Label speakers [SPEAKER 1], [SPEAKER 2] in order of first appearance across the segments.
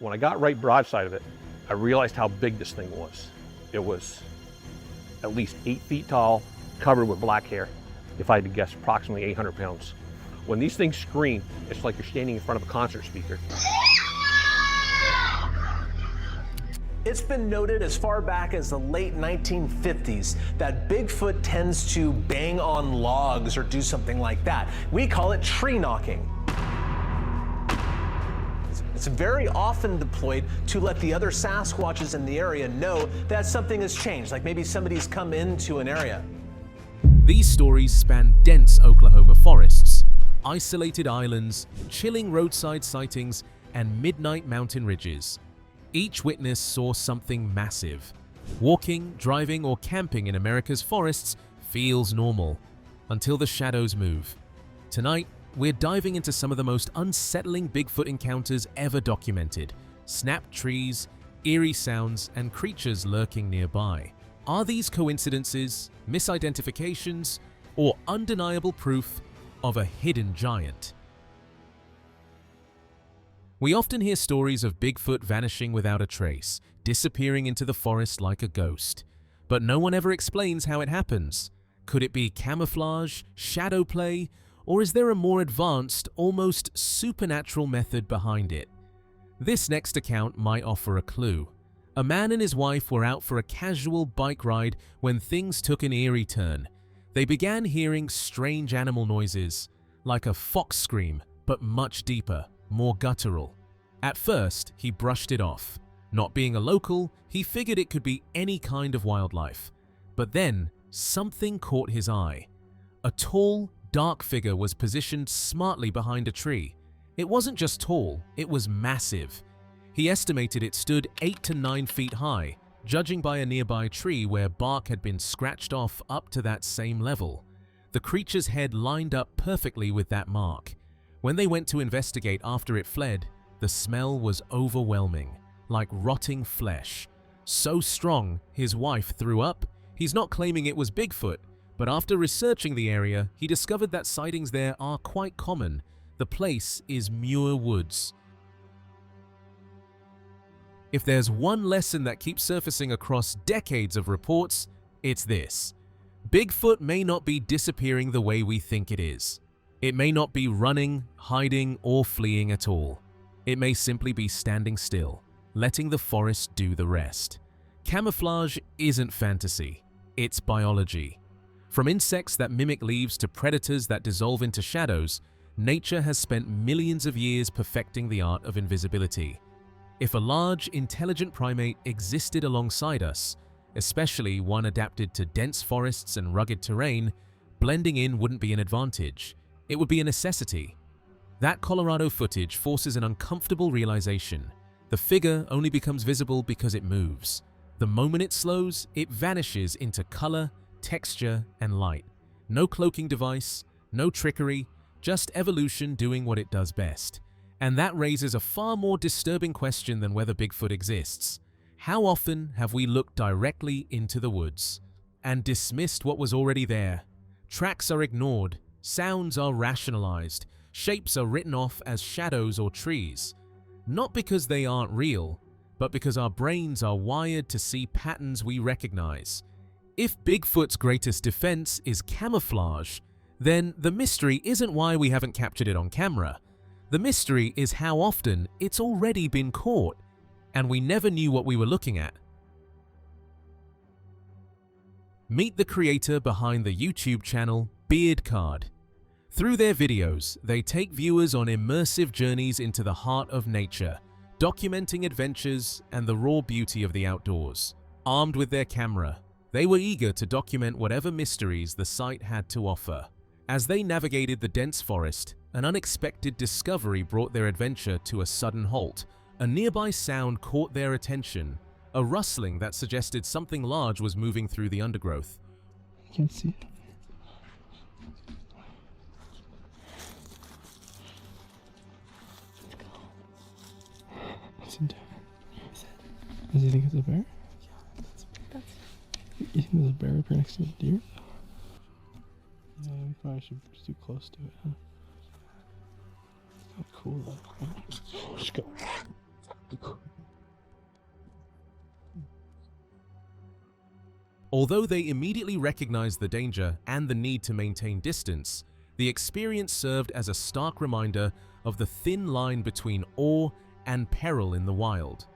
[SPEAKER 1] When I got right broadside of it, I realized how big this thing was. It was at least 8 feet tall, covered with black hair. If I had to guess, approximately 800 pounds. When these things scream, it's like you're standing in front of a concert speaker.
[SPEAKER 2] It's been noted as far back as the late 1950s that Bigfoot tends to bang on logs or do something like that. We call it tree knocking. It's very often deployed to let the other Sasquatches in the area know that something has changed, like maybe somebody's come into an area.
[SPEAKER 3] These stories span dense Oklahoma forests, isolated islands, chilling roadside sightings, and midnight mountain ridges. Each witness saw something massive. Walking, driving, or camping in America's forests feels normal, until the shadows move. Tonight, we're diving into some of the most unsettling Bigfoot encounters ever documented. Snapped trees, eerie sounds, and creatures lurking nearby. Are these coincidences, misidentifications, or undeniable proof of a hidden giant? We often hear stories of Bigfoot vanishing without a trace, disappearing into the forest like a ghost. But no one ever explains how it happens. Could it be camouflage, shadow play, or is there a more advanced, almost supernatural method behind it? This next account might offer a clue. A man and his wife were out for a casual bike ride when things took an eerie turn. They began hearing strange animal noises, like a fox scream, but much deeper, more guttural. At first, he brushed it off. Not being a local, he figured it could be any kind of wildlife. But then, something caught his eye. A tall, dark figure was positioned smartly behind a tree. It wasn't just tall, it was massive. He estimated it stood 8 to 9 feet high, judging by a nearby tree where bark had been scratched off up to that same level. The creature's head lined up perfectly with that mark. When they went to investigate after it fled, the smell was overwhelming, like rotting flesh. So strong, his wife threw up. He's not claiming it was Bigfoot, but after researching the area, he discovered that sightings there are quite common. The place is Muir Woods. If there's one lesson that keeps surfacing across decades of reports, it's this. Bigfoot may not be disappearing the way we think it is. It may not be running, hiding, or fleeing at all. It may simply be standing still, letting the forest do the rest. Camouflage isn't fantasy, it's biology. From insects that mimic leaves to predators that dissolve into shadows, nature has spent millions of years perfecting the art of invisibility. If a large, intelligent primate existed alongside us, especially one adapted to dense forests and rugged terrain, blending in wouldn't be an advantage. It would be a necessity. That Colorado footage forces an uncomfortable realization. The figure only becomes visible because it moves. The moment it slows, it vanishes into color, texture, and light. No cloaking device, no trickery, just evolution doing what it does best. And that raises a far more disturbing question than whether Bigfoot exists. How often have we looked directly into the woods and dismissed what was already there? Tracks are ignored, sounds are rationalized, shapes are written off as shadows or trees. Not because they aren't real, but because our brains are wired to see patterns we recognize. If Bigfoot's greatest defense is camouflage, then the mystery isn't why we haven't captured it on camera. The mystery is how often it's already been caught, and we never knew what we were looking at. Meet the creator behind the YouTube channel Beard Card. Through their videos, they take viewers on immersive journeys into the heart of nature, documenting adventures and the raw beauty of the outdoors. Armed with their camera, they were eager to document whatever mysteries the site had to offer. As they navigated the dense forest, an unexpected discovery brought their adventure to a sudden halt. A nearby sound caught their attention, a rustling that suggested something large was moving through the undergrowth.
[SPEAKER 4] I can't see it. It's in there. Does he think it's a bear?
[SPEAKER 5] Yeah, that's.
[SPEAKER 4] You think there's a bear up here next to a deer? Yeah, we probably should be too close to it, huh? It's not cool though. Let's go.
[SPEAKER 3] Although they immediately recognized the danger and the need to maintain distance, the experience served as a stark reminder of the thin line between awe and peril in the wild.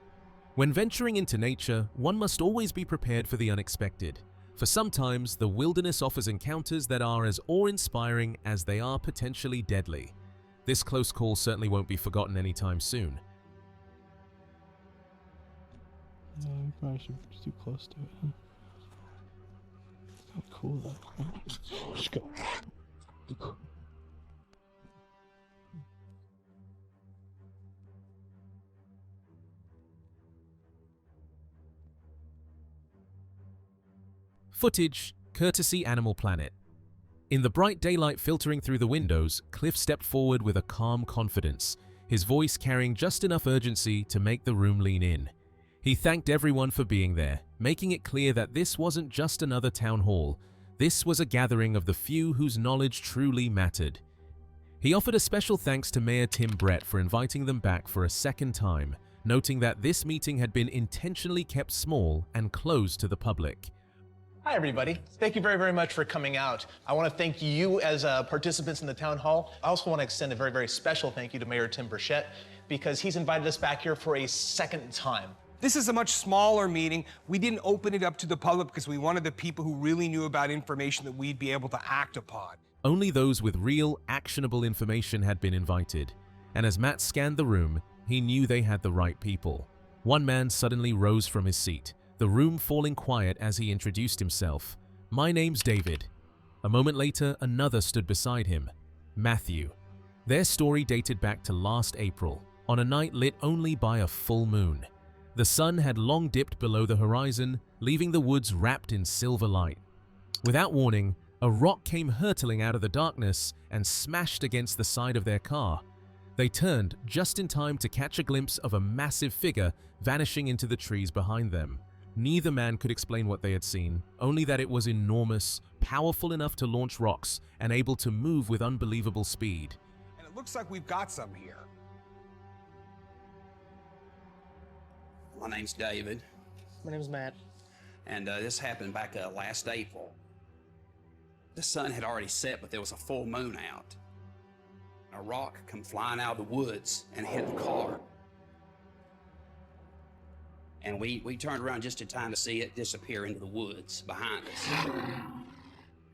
[SPEAKER 3] When venturing into nature, one must always be prepared for the unexpected, for sometimes the wilderness offers encounters that are as awe-inspiring as they are potentially deadly. This close call certainly won't be forgotten anytime soon.
[SPEAKER 4] Yeah, we probably should be too close to it. How cool though. Let's go.
[SPEAKER 3] Footage, courtesy Animal Planet. In the bright daylight filtering through the windows, Cliff stepped forward with a calm confidence, his voice carrying just enough urgency to make the room lean in. He thanked everyone for being there, making it clear that this wasn't just another town hall. This was a gathering of the few whose knowledge truly mattered. He offered a special thanks to Mayor Tim Brett for inviting them back for a second time, noting that this meeting had been intentionally kept small and closed to the public.
[SPEAKER 2] Hi, everybody. Thank you very, very much for coming out. I want to thank you as participants in the town hall. I also want to extend a very, very special thank you to Mayor Tim Brett because he's invited us back here for a second time.
[SPEAKER 5] This is a much smaller meeting. We didn't open it up to the public because we wanted the people who really knew about information that we'd be able to act upon.
[SPEAKER 3] Only those with real, actionable information had been invited, and as Matt scanned the room, he knew they had the right people. One man suddenly rose from his seat, the room falling quiet as he introduced himself. "My name's David." A moment later, another stood beside him, Matthew. Their story dated back to last April, on a night lit only by a full moon. The sun had long dipped below the horizon, leaving the woods wrapped in silver light. Without warning, a rock came hurtling out of the darkness and smashed against the side of their car. They turned just in time to catch a glimpse of a massive figure vanishing into the trees behind them. Neither man could explain what they had seen, only that it was enormous, powerful enough to launch rocks, and able to move with unbelievable speed.
[SPEAKER 5] And it looks like we've got some here.
[SPEAKER 6] My name's David,
[SPEAKER 2] My name's Matt.
[SPEAKER 6] and this happened back last April. The sun had already set, but there was a full moon out. A rock come flying out of the woods and hit the car. And we turned around just in time to see it disappear into the woods behind us.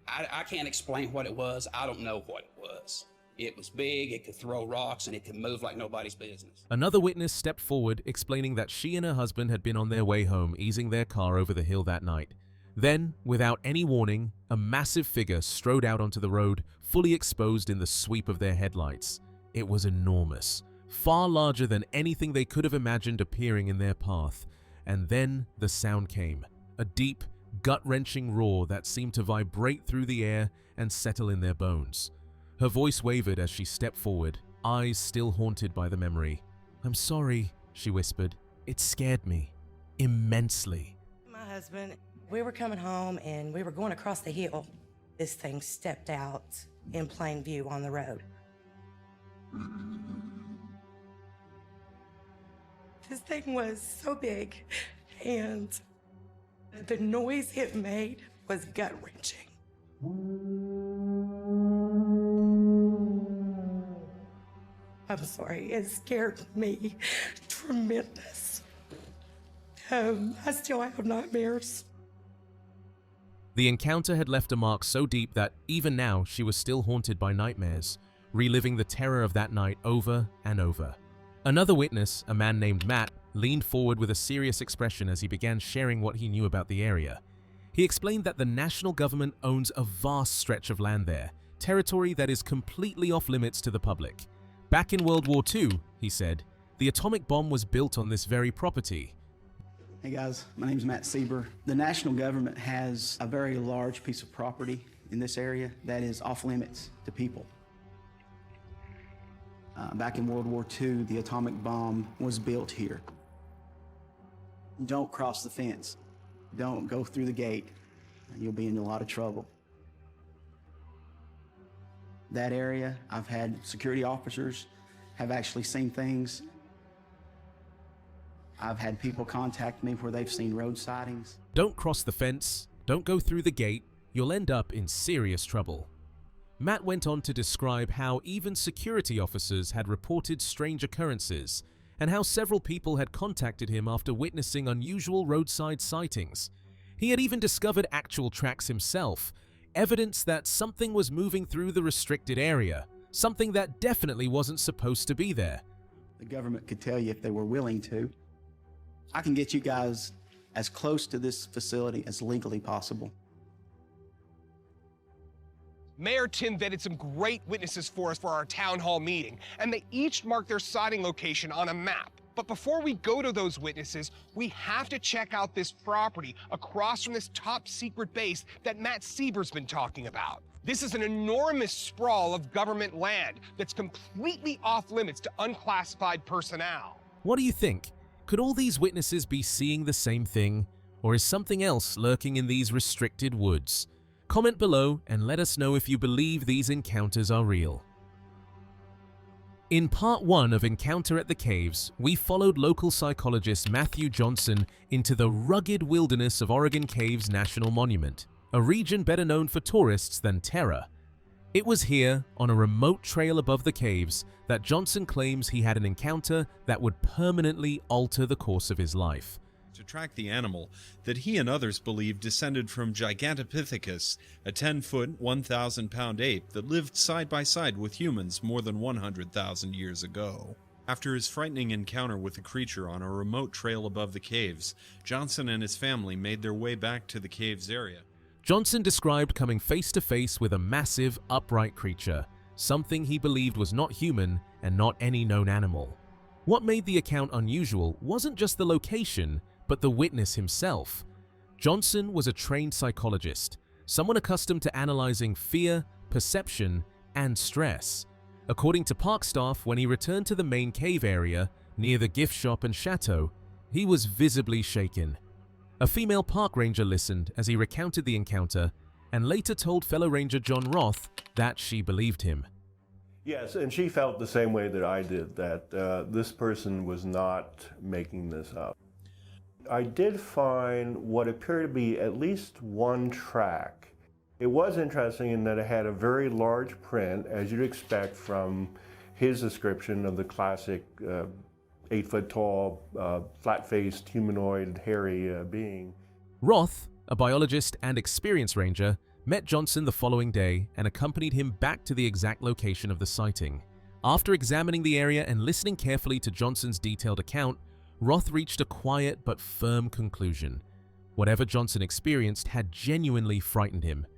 [SPEAKER 6] I can't explain what it was. I don't know what it was. It was big, it could throw rocks, and it could move like nobody's business.
[SPEAKER 3] Another witness stepped forward, explaining that she and her husband had been on their way home, easing their car over the hill that night. Then, without any warning, a massive figure strode out onto the road, fully exposed in the sweep of their headlights. It was enormous, far larger than anything they could have imagined appearing in their path. And then the sound came, a deep, gut-wrenching roar that seemed to vibrate through the air and settle in their bones. Her voice wavered as she stepped forward, eyes still haunted by the memory. "I'm sorry," she whispered. "It scared me immensely."
[SPEAKER 7] My husband, we were coming home and we were going across the hill. This thing stepped out in plain view on the road. This thing was so big, and the noise it made was gut-wrenching. I'm sorry, it scared me tremendous. I still have nightmares.
[SPEAKER 3] The encounter had left a mark so deep that even now she was still haunted by nightmares, reliving the terror of that night over and over. Another witness, a man named Matt, leaned forward with a serious expression as he began sharing what he knew about the area. He explained that the national government owns a vast stretch of land there, territory that is completely off limits to the public. Back in World War II, he said, the atomic bomb was built on this very property.
[SPEAKER 8] Hey guys, my name's Matt Sieber. The national government has a very large piece of property in this area that is off limits to people. Back in World War II, the atomic bomb was built here. Don't cross the fence. Don't go through the gate. You'll be in a lot of trouble. That area, I've had security officers have actually seen things. I've had people contact me where they've seen road sightings.
[SPEAKER 3] Don't cross the fence, Don't go through the gate, you'll end up in serious trouble. Matt went on to describe how even security officers had reported strange occurrences, and how several people had contacted him after witnessing unusual roadside sightings. He had even discovered actual tracks himself, evidence that something was moving through the restricted area, something that definitely wasn't supposed to be there.
[SPEAKER 8] The government could tell you if they were willing to. I can get you guys as close to this facility as legally possible.
[SPEAKER 5] Mayor Tim vetted some great witnesses for us for our town hall meeting, and they each marked their sighting location on a map. But before we go to those witnesses, we have to check out this property across from this top secret base that Matt Sieber's been talking about. This is an enormous sprawl of government land that's completely off limits to unclassified personnel.
[SPEAKER 3] What do you think? Could all these witnesses be seeing the same thing, or is something else lurking in these restricted woods? Comment below and let us know if you believe these encounters are real. In part 1 of Encounter at the Caves, we followed local psychologist Matthew Johnson into the rugged wilderness of Oregon Caves National Monument, a region better known for tourists than terror. It was here, on a remote trail above the caves, that Johnson claims he had an encounter that would permanently alter the course of his life.
[SPEAKER 9] To track the animal that he and others believe descended from Gigantopithecus, a 10-foot, 1,000-pound ape that lived side by side with humans more than 100,000 years ago. After his frightening encounter with the creature on a remote trail above the caves, Johnson and his family made their way back to the caves area.
[SPEAKER 3] Johnson described coming face to face with a massive, upright creature, something he believed was not human and not any known animal. What made the account unusual wasn't just the location, but the witness himself. Johnson was a trained psychologist, someone accustomed to analyzing fear, perception, and stress. According to park staff, when he returned to the main cave area, near the gift shop and chateau, he was visibly shaken. A female park ranger listened as he recounted the encounter and later told fellow ranger John Roth that she believed him.
[SPEAKER 10] Yes, and she felt the same way that I did, that this person was not making this up. I did find what appeared to be at least one track. It was interesting in that it had a very large print, as you'd expect from his description of the classic 8-foot-tall, flat-faced, humanoid, hairy being.
[SPEAKER 3] Roth, a biologist and experienced ranger, met Johnson the following day and accompanied him back to the exact location of the sighting. After examining the area and listening carefully to Johnson's detailed account, Roth reached a quiet but firm conclusion. Whatever Johnson experienced had genuinely frightened him.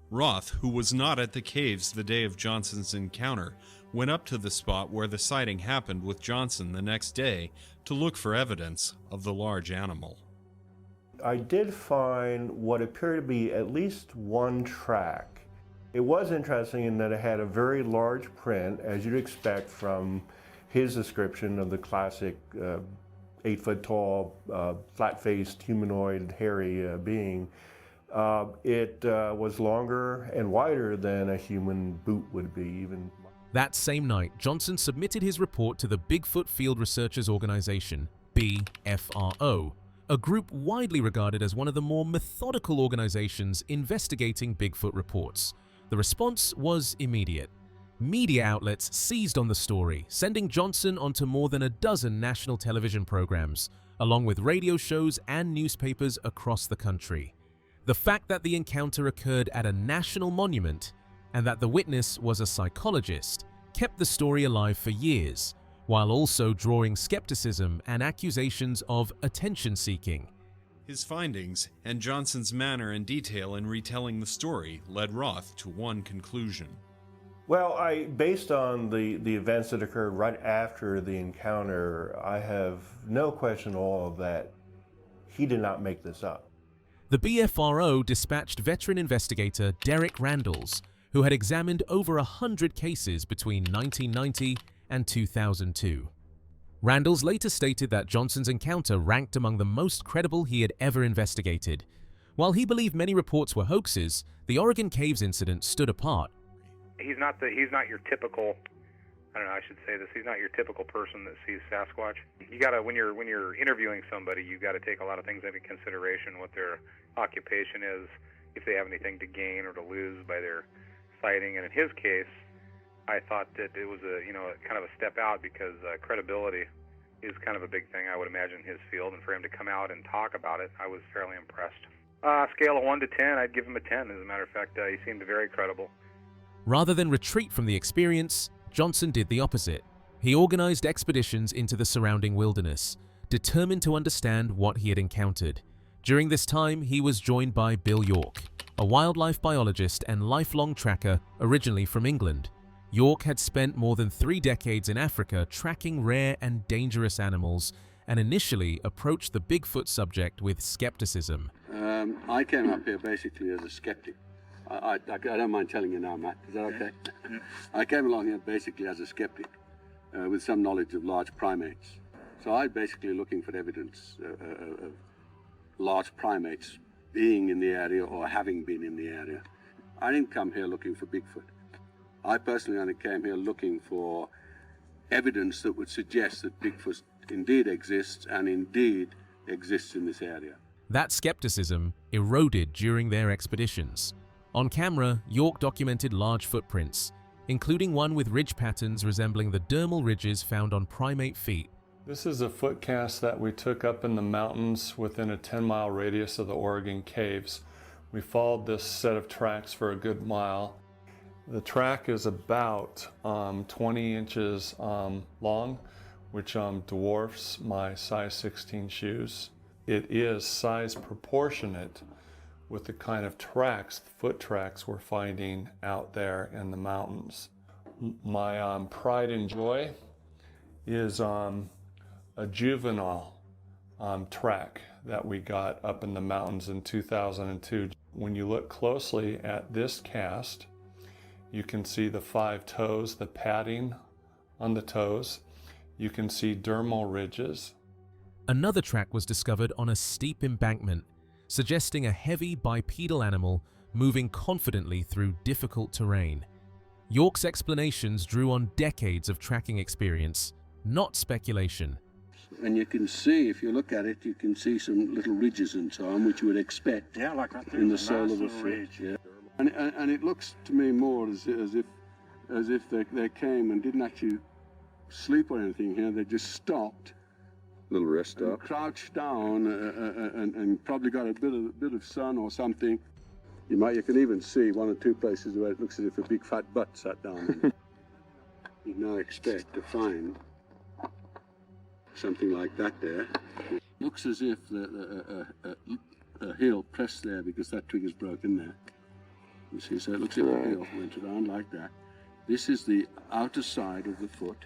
[SPEAKER 9] Roth, who was not at the caves the day of Johnson's encounter, went up to the spot where the sighting happened with Johnson the next day to look for evidence of the large animal.
[SPEAKER 10] I did find what appeared to be at least one track. It was interesting in that it had a very large print, as you'd expect from his description of the classic 8-foot-tall, flat-faced, humanoid, hairy being. It was longer and wider than a human boot would be, even.
[SPEAKER 3] That same night, Johnson submitted his report to the Bigfoot Field Researchers Organization, BFRO, a group widely regarded as one of the more methodical organizations investigating Bigfoot reports. The response was immediate. Media outlets seized on the story, sending Johnson onto more than a dozen national television programs, along with radio shows and newspapers across the country. The fact that the encounter occurred at a national monument and that the witness was a psychologist kept the story alive for years, while also drawing skepticism and accusations of attention-seeking.
[SPEAKER 9] His findings and Johnson's manner and detail in retelling the story led Roth to one conclusion.
[SPEAKER 10] Well, based on the events that occurred right after the encounter, I have no question at all that he did not make this up.
[SPEAKER 3] The BFRO dispatched veteran investigator Derek Randalls, who had examined over 100 cases between 1990 and 2002. Randalls later stated that Johnson's encounter ranked among the most credible he had ever investigated. While he believed many reports were hoaxes, the Oregon Caves incident stood apart.
[SPEAKER 11] He's not your typical I don't know, I should say this, he's not your typical person that sees Sasquatch. You gotta, when you're interviewing somebody, you gotta take a lot of things into consideration, what their occupation is, if they have anything to gain or to lose by their sighting. And in his case, I thought that it was kind of a step out, because credibility is kind of a big thing, I would imagine, in his field. And for him to come out and talk about it, I was fairly impressed. Scale of 1 to 10, I'd give him a 10. As a matter of fact, he seemed very credible.
[SPEAKER 3] Rather than retreat from the experience, Johnson did the opposite. He organized expeditions into the surrounding wilderness, determined to understand what he had encountered. During this time, he was joined by Bill York, a wildlife biologist and lifelong tracker originally from England. York had spent more than 3 decades in Africa tracking rare and dangerous animals, and initially approached the Bigfoot subject with skepticism.
[SPEAKER 12] I came up here basically as a skeptic. I don't mind telling you now, Matt. Is that okay? Yeah. I came along here basically as a skeptic with some knowledge of large primates. So I'm basically looking for evidence of large primates being in the area or having been in the area. I didn't come here looking for Bigfoot. I personally only came here looking for evidence that would suggest that Bigfoot indeed exists and indeed exists in this area.
[SPEAKER 3] That skepticism eroded during their expeditions. On camera, York documented large footprints, including one with ridge patterns resembling the dermal ridges found on primate feet.
[SPEAKER 10] This is a foot cast that we took up in the mountains within a 10-mile radius of the Oregon caves. We followed this set of tracks for a good mile. The track is about 20 inches long, which dwarfs my size 16 shoes. It is size proportionate with the kind of tracks, foot tracks we're finding out there in the mountains. My pride and joy is a juvenile track that we got up in the mountains in 2002. When you look closely at this cast, you can see the 5 toes, the padding on the toes. You can see dermal ridges.
[SPEAKER 3] Another track was discovered on a steep embankment, suggesting a heavy bipedal animal moving confidently through difficult terrain. York's explanations drew on decades of tracking experience, not speculation.
[SPEAKER 12] And you can see, if you look at it, you can see some little ridges and so on, which you would expect
[SPEAKER 13] like right there,
[SPEAKER 12] in the sole of a foot. Yeah. And it looks to me more as if they came and didn't actually sleep or anything here. They just stopped.
[SPEAKER 14] Little rest
[SPEAKER 12] and
[SPEAKER 14] up.
[SPEAKER 12] Crouched down and probably got a bit of sun or something. You can even see 1 or 2 places where it looks as if a big fat butt sat down. You'd now expect to find something like that there. It looks as if a heel pressed there because that twig is broken there. You see, so it looks as if the heel went around like that. This is the outer side of the foot.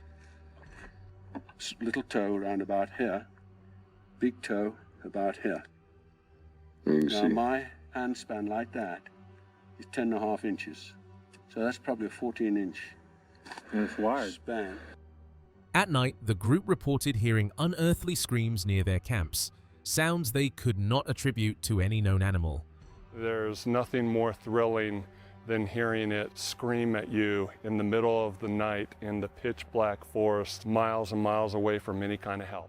[SPEAKER 12] Little toe around about here, big toe about here. Now my hand span like that is 10.5 inches. So that's probably a 14-inch span.
[SPEAKER 3] At night, the group reported hearing unearthly screams near their camps, sounds they could not attribute to any known animal.
[SPEAKER 10] There's nothing more thrilling than hearing it scream at you in the middle of the night in the pitch black forest, miles and miles away from any kind of help.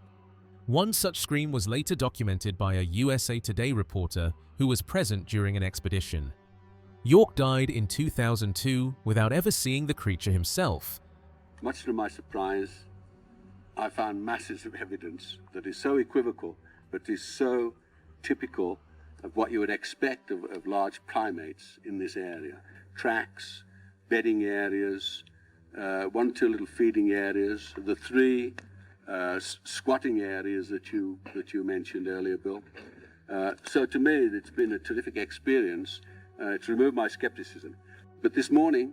[SPEAKER 3] One such scream was later documented by a USA Today reporter who was present during an expedition. York died in 2002 without ever seeing the creature himself.
[SPEAKER 12] Much to my surprise, I found masses of evidence that is so equivocal, but is so typical of what you would expect of large primates in this area. Tracks, bedding areas, 1 or 2 little feeding areas, the 3 squatting areas that you mentioned earlier, Bill. So to me, it's been a terrific experience. It's removed my skepticism. But this morning,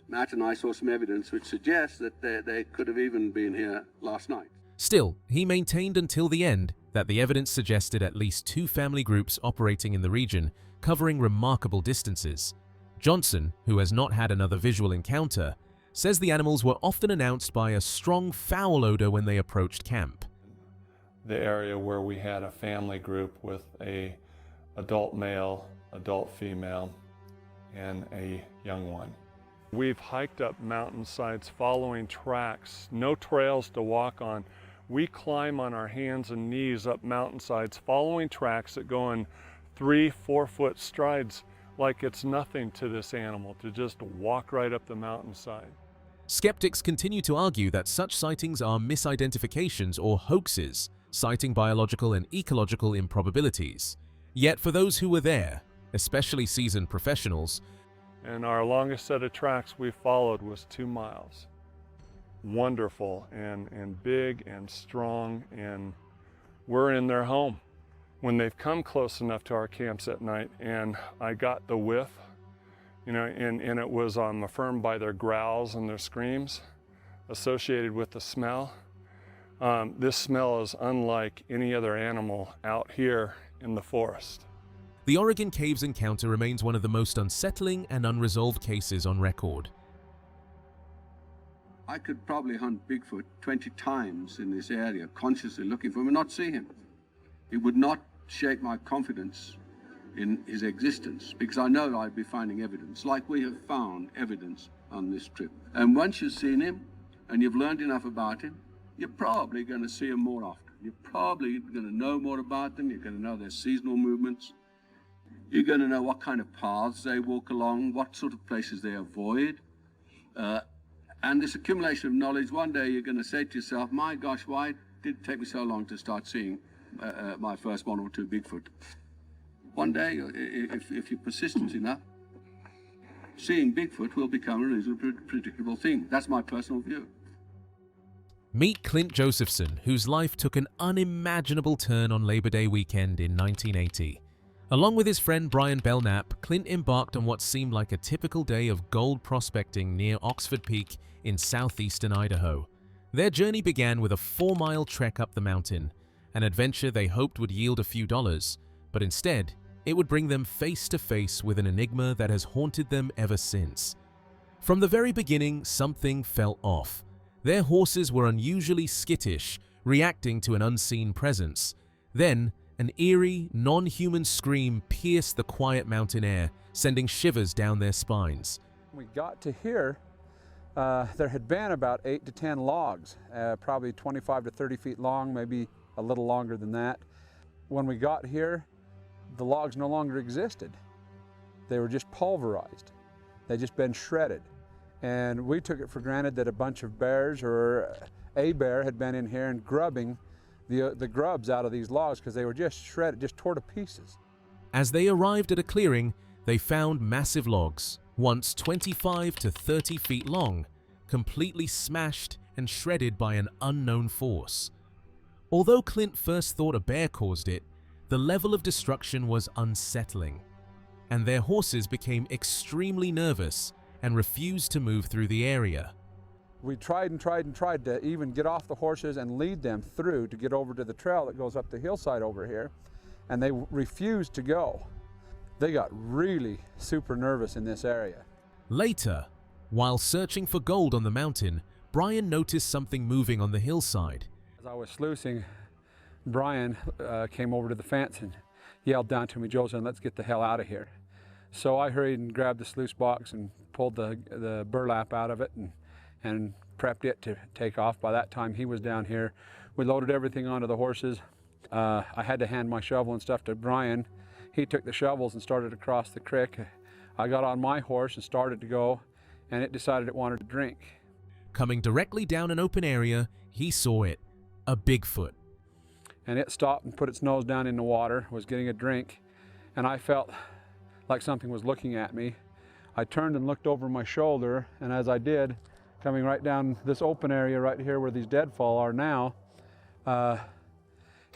[SPEAKER 12] Matt and I saw some evidence which suggests that they could have even been here last night.
[SPEAKER 3] Still, he maintained until the end that the evidence suggested at least 2 family groups operating in the region, covering remarkable distances. Johnson, who has not had another visual encounter, says the animals were often announced by a strong foul odor when they approached camp.
[SPEAKER 10] The area where we had a family group with a adult male, adult female, and a young one.
[SPEAKER 13] We've hiked up mountainsides following tracks, no trails to walk on. We climb on our hands and knees up mountainsides following tracks that go in 3-4 foot strides like it's nothing to this animal to just walk right up the mountainside.
[SPEAKER 3] Skeptics continue to argue that such sightings are misidentifications or hoaxes, citing biological and ecological improbabilities. Yet for those who were there, especially seasoned professionals,
[SPEAKER 13] and our longest set of tracks we followed was 2 miles. Wonderful and big and strong, and we're in their home. When they've come close enough to our camps at night and I got the whiff, you know, and it was affirmed by their growls and their screams associated with the smell. This smell is unlike any other animal out here in the forest.
[SPEAKER 3] The Oregon Caves encounter remains one of the most unsettling and unresolved cases on record.
[SPEAKER 12] I could probably hunt Bigfoot 20 times in this area, consciously looking for him and not see him. It would not shake my confidence in his existence, because I know I'd be finding evidence, like we have found evidence on this trip. And once you've seen him and you've learned enough about him, you're probably going to see him more often. You're probably going to know more about them. You're going to know their seasonal movements. You're going to know what kind of paths they walk along, what sort of places they avoid. And this accumulation of knowledge, one day you're going to say to yourself, my gosh, why did it take me so long to start seeing my first 1 or 2 Bigfoot? One day, if you're persistent enough, seeing Bigfoot will become a reasonably predictable thing. That's my personal view.
[SPEAKER 3] Meet Clint Josephson, whose life took an unimaginable turn on Labor Day weekend in 1980. Along with his friend Brian Belknap, Clint embarked on what seemed like a typical day of gold prospecting near Oxford Peak in southeastern Idaho. Their journey began with a 4-mile trek up the mountain, an adventure they hoped would yield a few dollars, but instead, it would bring them face to face with an enigma that has haunted them ever since. From the very beginning, something felt off. Their horses were unusually skittish, reacting to an unseen presence. Then, an eerie, non-human scream pierced the quiet mountain air, sending shivers down their spines.
[SPEAKER 14] We got to here, there had been about 8 to 10 logs, probably 25 to 30 feet long, maybe a little longer than that. When we got here, the logs no longer existed. They were just pulverized. They'd just been shredded. And we took it for granted that a bunch of bears or a bear had been in here and grubbing the grubs out of these logs because they were just shredded, just tore to pieces.
[SPEAKER 3] As they arrived at a clearing, they found massive logs, once 25 to 30 feet long, completely smashed and shredded by an unknown force. Although Clint first thought a bear caused it, the level of destruction was unsettling, and their horses became extremely nervous and refused to move through the area.
[SPEAKER 14] We tried and tried and tried to even get off the horses and lead them through to get over to the trail that goes up the hillside over here, and they refused to go. They got really super nervous in this area.
[SPEAKER 3] Later, while searching for gold on the mountain, Brian noticed something moving on the hillside.
[SPEAKER 14] As I was sluicing, Brian came over to the fence and yelled down to me, "Joseph, let's get the hell out of here." So I hurried and grabbed the sluice box and pulled the burlap out of it and prepped it to take off. By that time, he was down here. We loaded everything onto the horses. I had to hand my shovel and stuff to Brian. He took the shovels and started across the creek. I got on my horse and started to go, and it decided it wanted to drink.
[SPEAKER 3] Coming directly down an open area, he saw it, a Bigfoot.
[SPEAKER 14] And it stopped and put its nose down in the water, was getting a drink, and I felt like something was looking at me. I turned and looked over my shoulder, and as I did, coming right down this open area right here where these deadfall are now,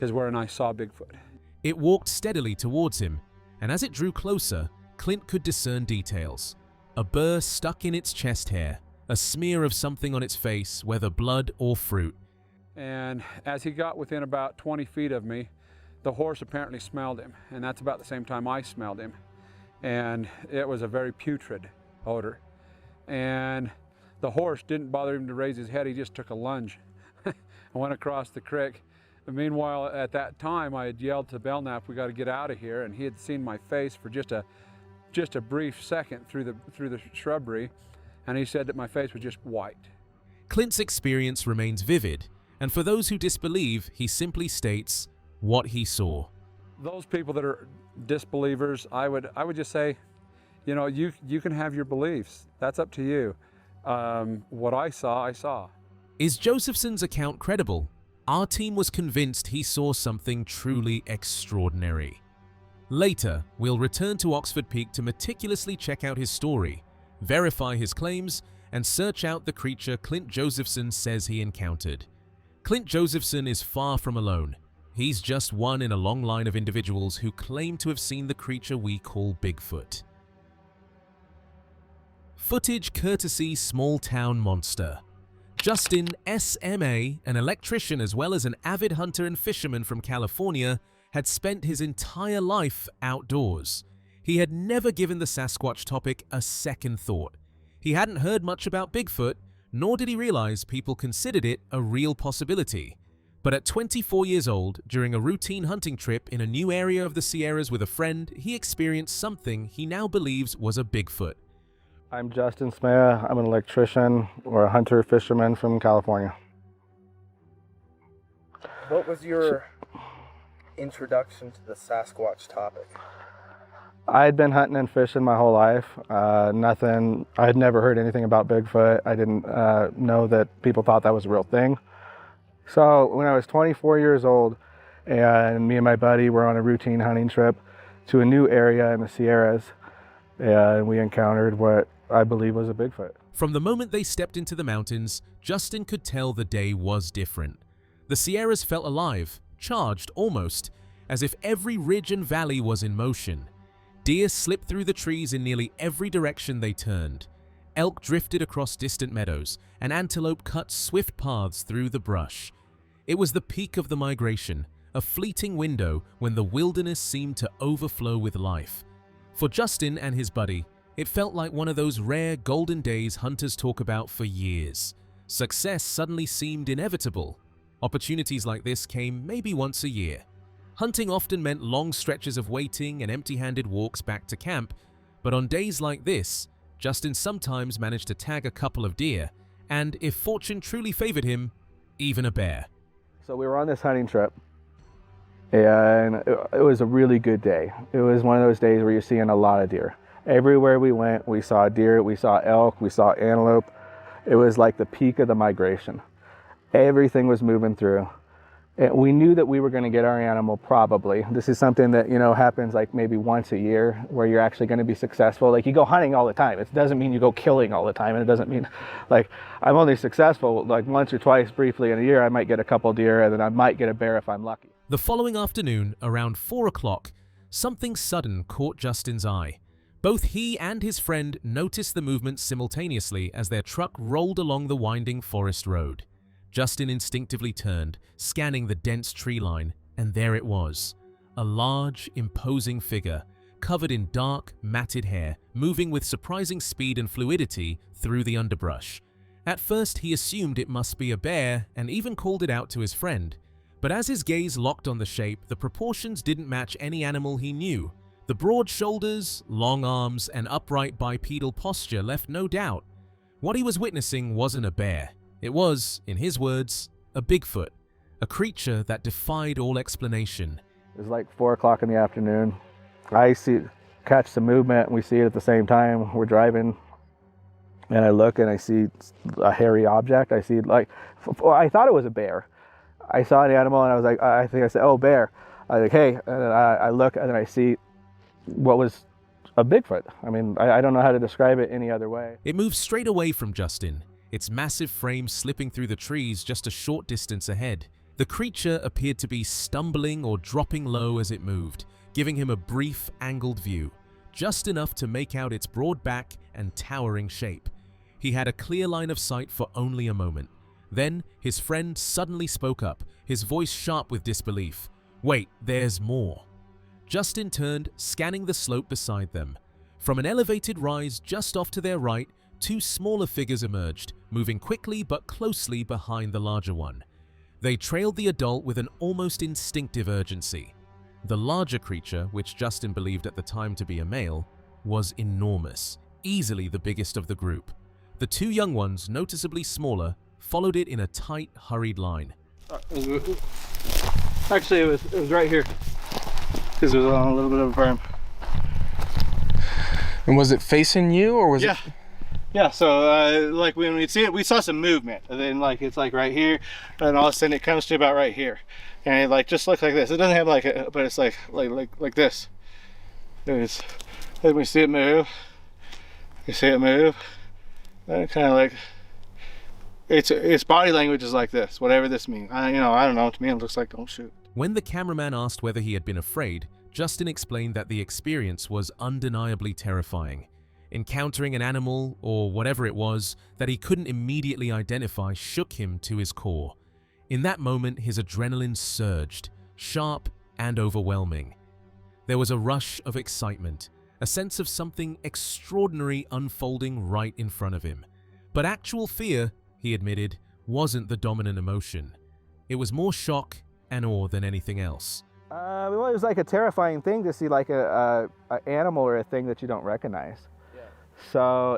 [SPEAKER 14] is where I saw Bigfoot.
[SPEAKER 3] It walked steadily towards him, and as it drew closer, Clint could discern details. A burr stuck in its chest hair, a smear of something on its face, whether blood or fruit.
[SPEAKER 14] And as he got within about 20 feet of me, the horse apparently smelled him, and that's about the same time I smelled him. And it was a very putrid odor. And the horse didn't bother him to raise his head, he just took a lunge and went across the creek. And meanwhile, at that time, I had yelled to Belknap, "We got to get out of here," and he had seen my face for just a brief second through the shrubbery, and he said that my face was just white.
[SPEAKER 3] Clint's experience remains vivid, and for those who disbelieve, he simply states what he saw.
[SPEAKER 14] Those people that are disbelievers, I would just say, you know, you can have your beliefs. That's up to you. What I saw, I saw.
[SPEAKER 3] Is Josephson's account credible? Our team was convinced he saw something truly extraordinary. Later, we'll return to Oxford Peak to meticulously check out his story, verify his claims, and search out the creature Clint Josephson says he encountered. Clint Josephson is far from alone. He's just one in a long line of individuals who claim to have seen the creature we call Bigfoot. Footage courtesy Small Town Monster. Justin SMA, an electrician as well as an avid hunter and fisherman from California, had spent his entire life outdoors. He had never given the Sasquatch topic a second thought. He hadn't heard much about Bigfoot, nor did he realize people considered it a real possibility. But at 24 years old, during a routine hunting trip in a new area of the Sierras with a friend, he experienced something he now believes was a Bigfoot.
[SPEAKER 15] I'm Justin Smea. I'm an electrician or a hunter-fisherman from California.
[SPEAKER 16] What was your introduction to the Sasquatch topic?
[SPEAKER 15] I had been hunting and fishing my whole life. I had never heard anything about Bigfoot. I didn't know that people thought that was a real thing. So when I was 24 years old, and me and my buddy were on a routine hunting trip to a new area in the Sierras, and we encountered what I believe was a Bigfoot.
[SPEAKER 3] From the moment they stepped into the mountains, Justin could tell the day was different. The Sierras felt alive, charged almost, as if every ridge and valley was in motion. Deer slipped through the trees in nearly every direction they turned. Elk drifted across distant meadows, and antelope cut swift paths through the brush. It was the peak of the migration, a fleeting window when the wilderness seemed to overflow with life. For Justin and his buddy, it felt like one of those rare golden days hunters talk about for years. Success suddenly seemed inevitable. Opportunities like this came maybe once a year. Hunting often meant long stretches of waiting and empty-handed walks back to camp, but on days like this, Justin sometimes managed to tag a couple of deer, and if fortune truly favored him, even a bear.
[SPEAKER 15] So we were on this hunting trip, and it was a really good day. It was one of those days where you're seeing a lot of deer. Everywhere we went, we saw deer, we saw elk, we saw antelope. It was like the peak of the migration. Everything was moving through. And we knew that we were going to get our animal probably. This is something that, you know, happens like maybe once a year where you're actually going to be successful. Like you go hunting all the time. It doesn't mean you go killing all the time. And it doesn't mean like I'm only successful like once or twice briefly in a year. I might get a couple deer and then I might get a bear if I'm lucky.
[SPEAKER 3] The following afternoon, around 4 o'clock, something sudden caught Justin's eye. Both he and his friend noticed the movement simultaneously as their truck rolled along the winding forest road. Justin instinctively turned, scanning the dense tree line, and there it was. A large, imposing figure, covered in dark, matted hair, moving with surprising speed and fluidity through the underbrush. At first, he assumed it must be a bear and even called it out to his friend. But as his gaze locked on the shape, the proportions didn't match any animal he knew. The broad shoulders, long arms, and upright bipedal posture left no doubt. What he was witnessing wasn't a bear. It was, in his words, a Bigfoot, a creature that defied all explanation.
[SPEAKER 15] It was like 4 o'clock in the afternoon. I catch some movement and we see it at the same time. We're driving and I look and I see a hairy object. I see I thought it was a bear. I saw an animal and I was like, I said, oh, bear. I was like, hey, and then I look and then I see what was a Bigfoot. I mean, I don't know how to describe it any other way.
[SPEAKER 3] It moved straight away from Justin, its massive frame slipping through the trees just a short distance ahead. The creature appeared to be stumbling or dropping low as it moved, giving him a brief, angled view, just enough to make out its broad back and towering shape. He had a clear line of sight for only a moment. Then, his friend suddenly spoke up, his voice sharp with disbelief. Wait, there's more. Justin turned, scanning the slope beside them. From an elevated rise just off to their right, 2 smaller figures emerged, moving quickly but closely behind the larger one. They trailed the adult with an almost instinctive urgency. The larger creature, which Justin believed at the time to be a male, was enormous, easily the biggest of the group. The two young ones, noticeably smaller, followed it in a tight, hurried line.
[SPEAKER 4] Actually, it was right here, because it was on a little bit of a berm.
[SPEAKER 16] And was it facing you, or was it?
[SPEAKER 4] Yeah, so like when we see it, we saw some movement, and then like it's like right here, and all of a sudden it comes to about right here, and it like just looks like this. It doesn't have like a, but it's like this. It's, then we see it move. You see it move, and kind of like its body language is like this, whatever this means. I don't know. To me, it looks like don't shoot.
[SPEAKER 3] When the cameraman asked whether he had been afraid, Justin explained that the experience was undeniably terrifying. Encountering an animal, or whatever it was, that he couldn't immediately identify shook him to his core. In that moment, his adrenaline surged, sharp and overwhelming. There was a rush of excitement, a sense of something extraordinary unfolding right in front of him. But actual fear, he admitted, wasn't the dominant emotion. It was more shock and awe than anything else.
[SPEAKER 15] Well, it was like a terrifying thing to see like a animal or a thing that you don't recognize. So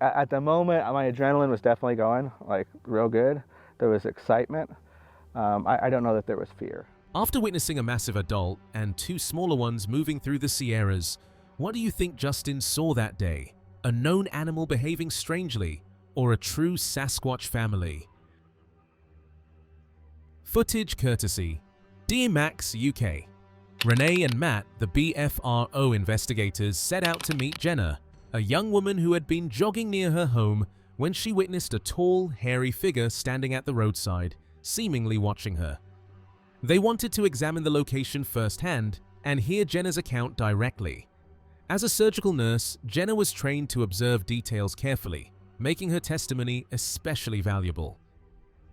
[SPEAKER 15] at the moment, my adrenaline was definitely going, like real good. There was excitement. I don't know that there was fear.
[SPEAKER 3] After witnessing a massive adult and two smaller ones moving through the Sierras, what do you think Justin saw that day? A known animal behaving strangely, or a true Sasquatch family? Footage courtesy DMAX UK. Renee and Matt, the BFRO investigators, set out to meet Jenna, a young woman who had been jogging near her home when she witnessed a tall, hairy figure standing at the roadside, seemingly watching her. They wanted to examine the location firsthand and hear Jenna's account directly. As a surgical nurse, Jenna was trained to observe details carefully, making her testimony especially valuable.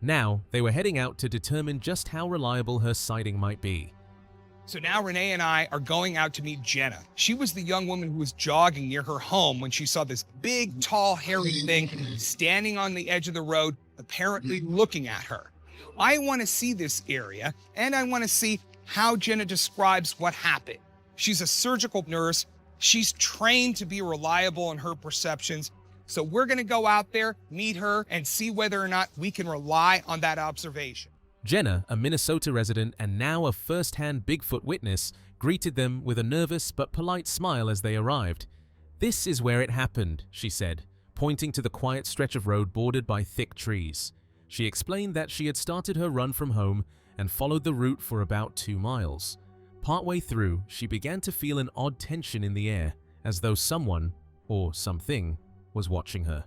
[SPEAKER 3] Now, they were heading out to determine just how reliable her sighting might be.
[SPEAKER 5] So now Renee and I are going out to meet Jenna. She was the young woman who was jogging near her home when she saw this big, tall, hairy thing standing on the edge of the road, apparently looking at her. I want to see this area, and I want to see how Jenna describes what happened. She's a surgical nurse. She's trained to be reliable in her perceptions. So we're going to go out there, meet her, and see whether or not we can rely on that observation.
[SPEAKER 3] Jenna, a Minnesota resident and now a first-hand Bigfoot witness, greeted them with a nervous but polite smile as they arrived. "This is where it happened," she said, pointing to the quiet stretch of road bordered by thick trees. She explained that she had started her run from home and followed the route for about 2 miles. Partway through, she began to feel an odd tension in the air, as though someone, or something, was watching her.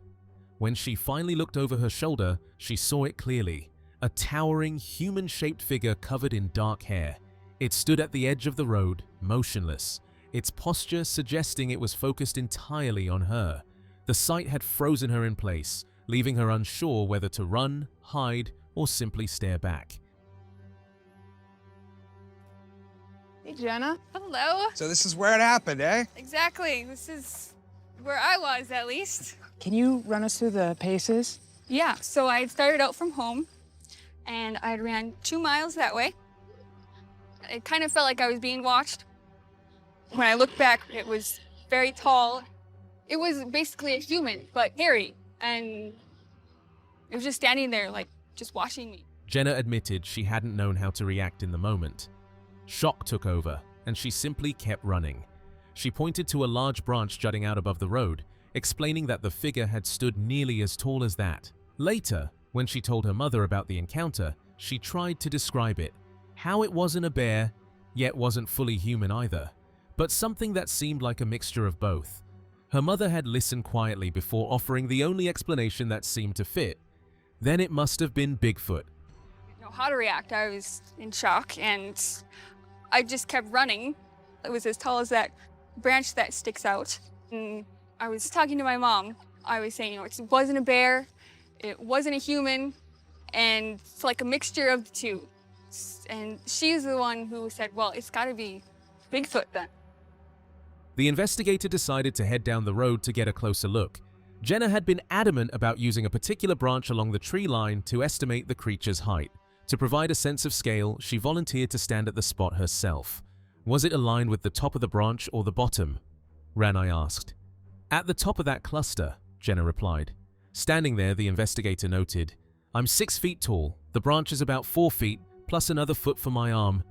[SPEAKER 3] When she finally looked over her shoulder, she saw it clearly. A towering, human-shaped figure covered in dark hair. It stood at the edge of the road, motionless, its posture suggesting it was focused entirely on her. The sight had frozen her in place, leaving her unsure whether to run, hide, or simply stare back.
[SPEAKER 17] Hey, Jenna. Hello.
[SPEAKER 5] So this is where it happened, eh?
[SPEAKER 17] Exactly. This is where I was, at least.
[SPEAKER 18] Can you run us through the paces?
[SPEAKER 17] Yeah, so I had started out from home, and I ran 2 miles that way. It kind of felt like I was being watched. When I looked back, it was very tall. It was basically a human, but hairy, and it was just standing there, like, just watching me.
[SPEAKER 3] Jenna admitted she hadn't known how to react in the moment. Shock took over, and she simply kept running. She pointed to a large branch jutting out above the road, explaining that the figure had stood nearly as tall as that. Later, when she told her mother about the encounter, she tried to describe it. How it wasn't a bear, yet wasn't fully human either, but something that seemed like a mixture of both. Her mother had listened quietly before offering the only explanation that seemed to fit. Then it must have been Bigfoot.
[SPEAKER 17] I didn't know how to react. I was in shock, and I just kept running. It was as tall as that branch that sticks out. And I was talking to my mom. I was saying, it wasn't a bear, it wasn't a human, and it's like a mixture of the two. And she's the one who said, well, it's gotta be Bigfoot then.
[SPEAKER 3] The investigator decided to head down the road to get a closer look. Jenna had been adamant about using a particular branch along the tree line to estimate the creature's height. To provide a sense of scale, she volunteered to stand at the spot herself. Was it aligned with the top of the branch or the bottom? Ranai asked. At the top of that cluster, Jenna replied. Standing there, the investigator noted, "I'm 6 feet tall, the branch is about 4 feet, plus another foot for my arm."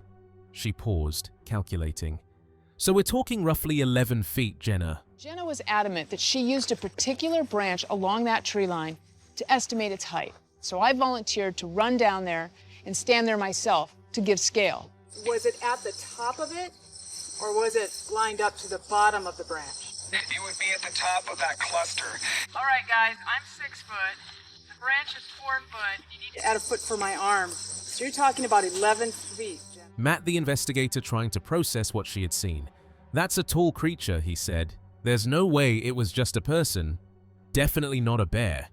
[SPEAKER 3] She paused, calculating. "So we're talking roughly 11 feet, Jenna."
[SPEAKER 18] Jenna was adamant that she used a particular branch along that tree line to estimate its height. So I volunteered to run down there and stand there myself to give scale.
[SPEAKER 19] Was it at the top of it, or was it lined up to the bottom of the branch?
[SPEAKER 5] It would be at the top of that cluster.
[SPEAKER 19] All right, guys, I'm 6 foot. The branch is 4 foot. You need to add a foot for my arm. So you're talking about 11 feet.
[SPEAKER 3] Matt, the investigator, trying to process what she had seen. "That's a tall creature," he said. "There's no way it was just a person. Definitely not a bear."